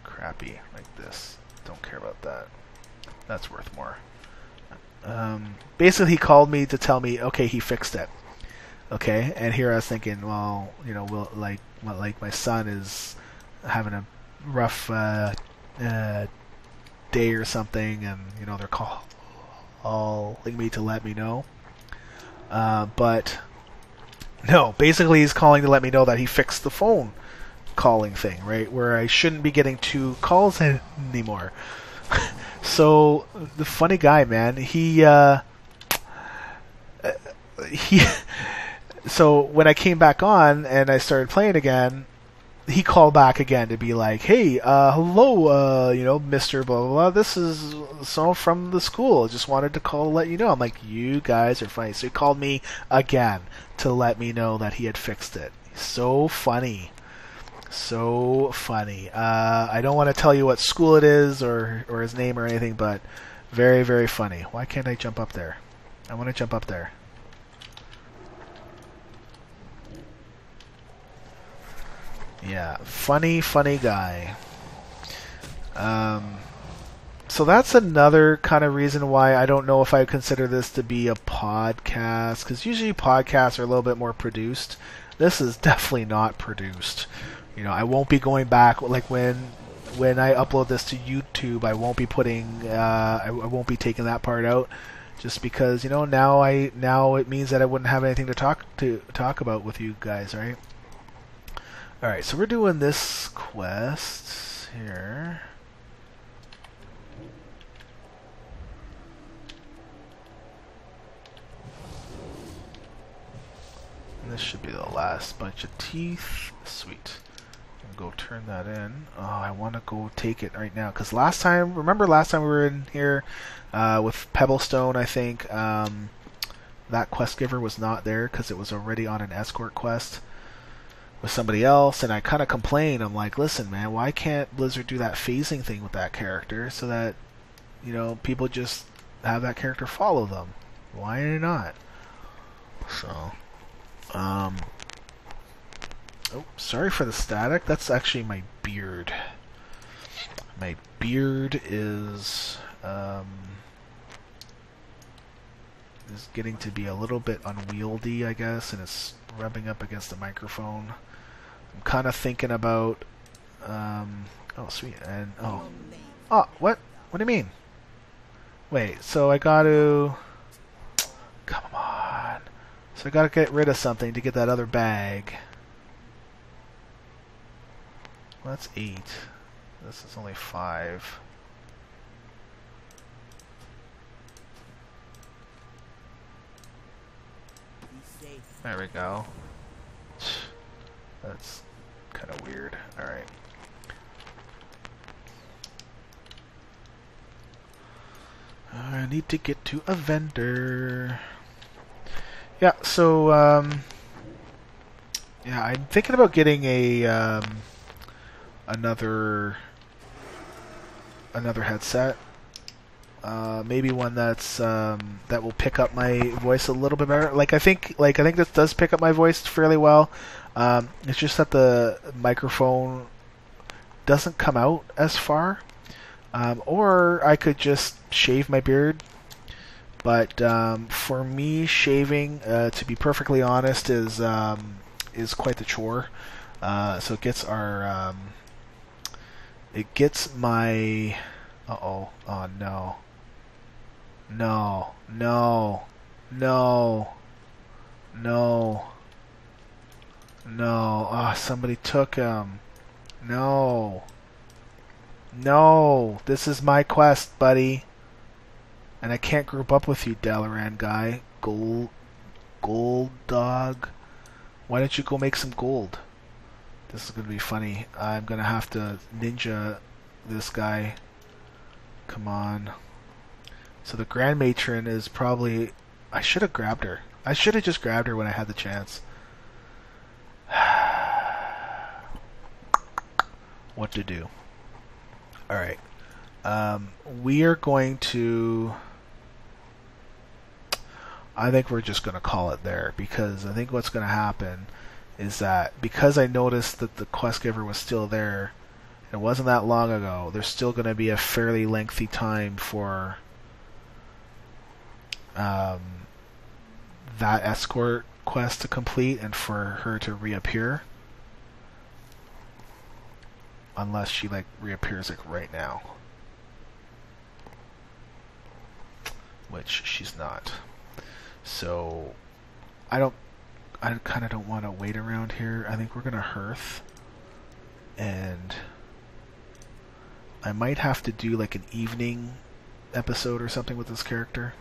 crappy like this. Don't care about that. That's worth more. Basically, he called me to tell me, okay, he fixed it. Okay, and here I was thinking, well, you know, like my son is having a rough day or something, and you know they're calling me to let me know. But no, basically he's calling to let me know that he fixed the phone calling thing, right? Where I shouldn't be getting two calls anymore. So the funny guy, man, he so when I came back on and I started playing again, he called back again to be like, hey, hello, you know, Mr. Blah, blah, blah. This is so from the school. Just wanted to call to let you know. I'm like, you guys are funny. So he called me again to let me know that he had fixed it. So funny. So funny. I don't want to tell you what school it is or his name or anything, but very, very funny. Why can't I jump up there? I want to jump up there. Yeah, funny guy. So that's another kind of reason why I don't know if I consider this to be a podcast, because usually podcasts are a little bit more produced. This is definitely not produced. You know, I won't be going back, like when I upload this to YouTube, I won't be putting, I won't be taking that part out, just because, you know, now it means that I wouldn't have anything to talk about with you guys, right? Alright, so we're doing this quest here. And this should be the last bunch of teeth. Sweet. Go turn that in. Oh, I want to go take it right now. Because remember last time we were in here with Pebblestone, I think, that quest giver was not there because it was already on an escort quest with somebody else, and I kind of complained. I'm like, listen, man, why can't Blizzard do that phasing thing with that character so that, you know, people just have that character follow them? Why not? So, oh, sorry for the static. That's actually my beard. My beard is getting to be a little bit unwieldy, I guess, and it's rubbing up against the microphone. I'm kind of thinking about, oh, sweet, and, oh, what? What do you mean? Wait, so I gotta, come on. So I gotta get rid of something to get that other bag. Well, that's 8. This is only 5. There we go. That's kind of weird. Alright. I need to get to a vendor. Yeah, so, yeah, I'm thinking about getting a, another headset. Maybe one that's that will pick up my voice a little bit better. I think this does pick up my voice fairly well. It's just that the microphone doesn't come out as far. Or I could just shave my beard. But for me, shaving, to be perfectly honest, is quite the chore. So it gets my. Oh no. No. Ah, somebody took him. No. This is my quest, buddy. And I can't group up with you, Dalaran guy. Gold dog. Why don't you go make some gold? This is gonna be funny. I'm gonna have to ninja this guy. Come on. So the Grand Matron is probably... I should have grabbed her. I should have just grabbed her when I had the chance. What to do? Alright. We are going to... I think we're just going to call it there, because I think what's going to happen is that because I noticed that the quest giver was still there, it wasn't that long ago, there's still going to be a fairly lengthy time for that escort quest to complete and for her to reappear. Unless she reappears right now. Which she's not. So I kind of don't want to wait around here. I think we're going to hearth. And I might have to do an evening episode or something with this character.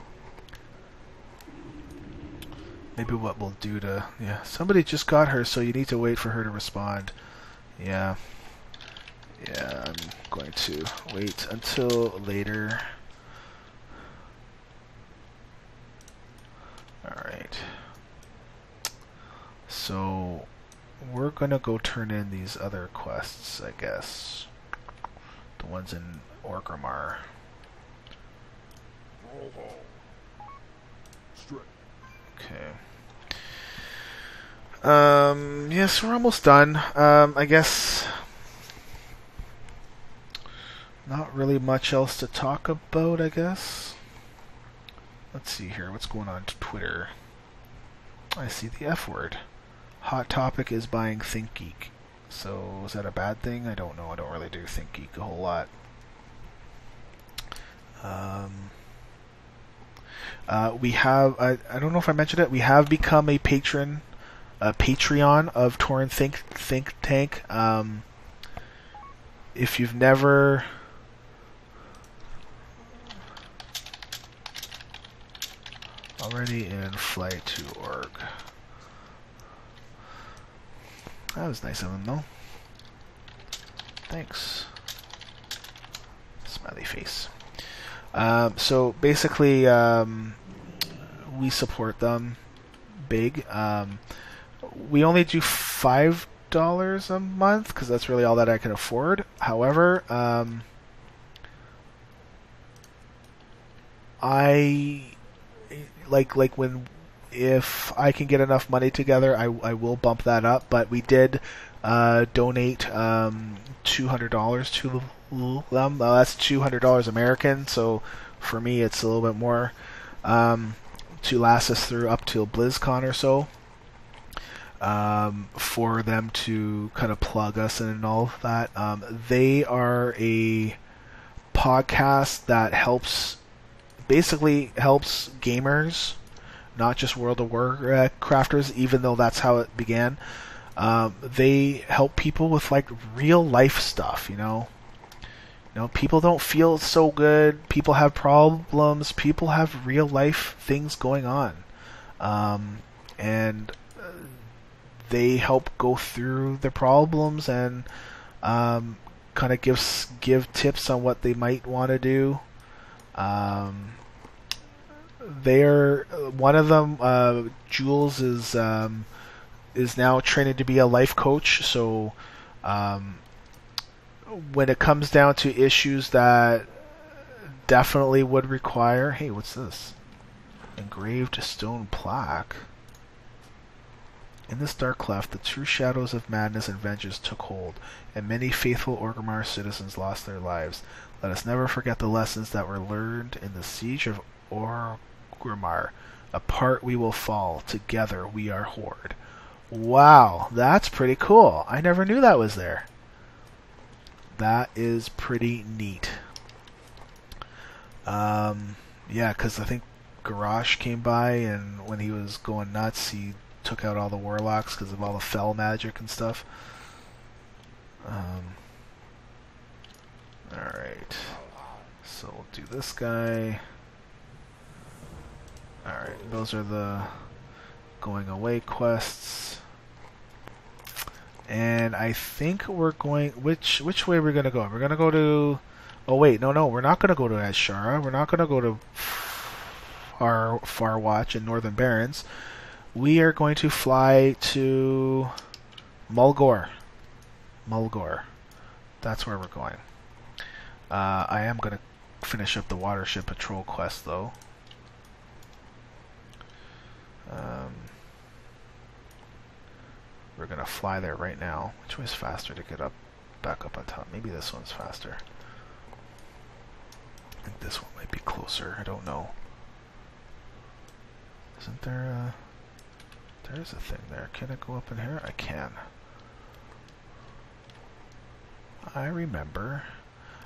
Maybe what we'll do to... Yeah, somebody just got her, so you need to wait for her to respond. Yeah. Yeah, I'm going to wait until later. Alright. So, we're gonna go turn in these other quests, I guess. The ones in Orgrimmar. Okay. Yes, we're almost done. I guess not really much else to talk about, I guess. Let's see here. What's going on Twitter? I see the F word. Hot topic is buying ThinkGeek. So, is that a bad thing? I don't know. I don't really do ThinkGeek a whole lot. We have, I don't know if I mentioned it, we have become a Patreon of Tauren Think Tank. If you've never... Already in flight to org. That was nice of them, though. Thanks. Smiley face. So basically, we support them big. We only do $5 a month because that's really all that I can afford. However, if I can get enough money together, I will bump that up. But we did donate $200 to them. That's $200 American, so for me it's a little bit more to last us through up till BlizzCon or so. For them to kind of plug us in and all of that. They are a podcast that basically helps gamers, not just World of Warcrafters, even though that's how it began. They help people with real life stuff, you know. People don't feel so good. People have problems. People have real life things going on, and they help go through the problems and kind of give tips on what they might want to do. They're one of them. Jules is now training to be a life coach. So when it comes down to issues that definitely would require... Hey, what's this? Engraved stone plaque. In this dark cleft, the true shadows of madness and vengeance took hold, and many faithful Orgrimmar citizens lost their lives. Let us never forget the lessons that were learned in the siege of Orgrimmar. Apart we will fall, together we are Horde. Wow, that's pretty cool. I never knew that was there. That is pretty neat. Yeah, because I think Garrosh came by, and when he was going nuts, he took out all the warlocks because of all the fell magic and stuff. Alright. So we'll do this guy. Alright, those are the going away quests. And I think we're going... Which way are we going to go? We're going to go to... Oh wait, no, we're not going to go to Azshara. We're not going to go to Farwatch and Northern Barrens. We are going to fly to Mulgore. That's where we're going. I am going to finish up the Watership Patrol quest, though. We're going to fly there right now. Which way is faster to get back up on top? Maybe this one's faster. I think this one might be closer. I don't know. Isn't there a... There's a thing there. Can it go up in here? I can. I remember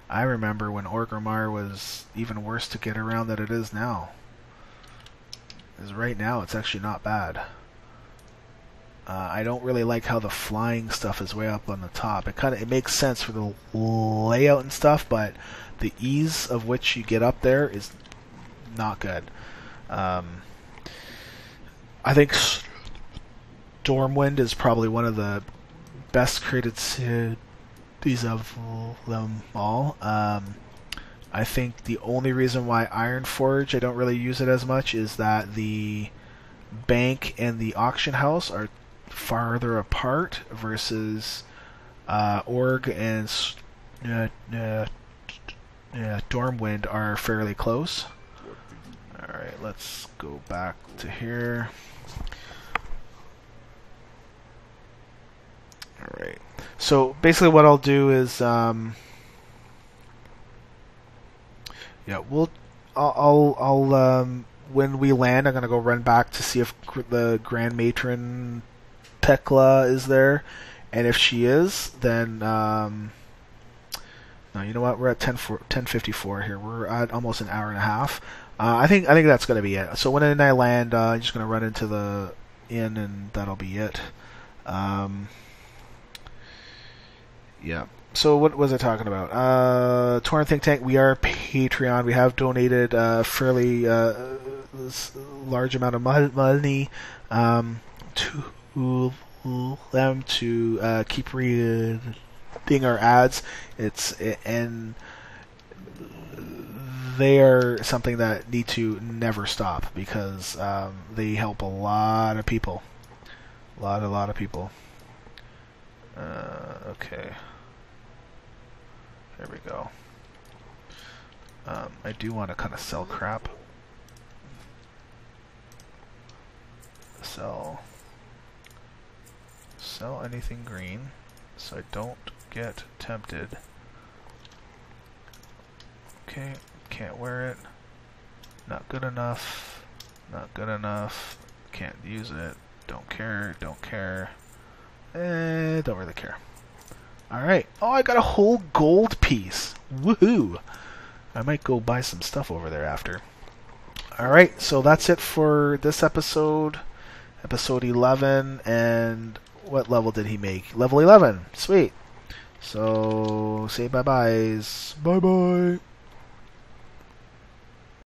when Orgrimmar was even worse to get around than it is now. Because right now it's actually not bad. I don't really like how the flying stuff is way up on the top. It makes sense for the layout and stuff, but the ease of which you get up there is not good. I think Stormwind is probably one of the best created cities of them all. I think the only reason why Ironforge I don't really use it as much is that the bank and the auction house are farther apart versus Org and Stormwind are fairly close. Alright, let's go back to here. Alright, so basically what I'll do is I'll when we land, I'm gonna go run back to see if the Grand Matron Tekla is there, and if she is, then no, you know what? We're at 10:54 here. We're at almost an hour and a half. I think that's gonna be it. So when I land, I'm just gonna run into the inn, and that'll be it. Yeah. So what was I talking about? Torn Think Tank, we are Patreon. We have donated a fairly large amount of money to them to keep reading our ads. And they are something that need to never stop because they help a lot of people. A lot of people. Okay. There we go. I do want to kind of sell crap. Sell anything green so I don't get tempted. Okay, can't wear it. Not good enough. Not good enough. Can't use it. Don't care. Don't care. Don't really care. Alright. Oh, I got a whole gold piece. Woohoo! I might go buy some stuff over there after. Alright, so that's it for this episode. Episode 11. And what level did he make? Level 11. Sweet. So, say bye-byes. Bye-bye.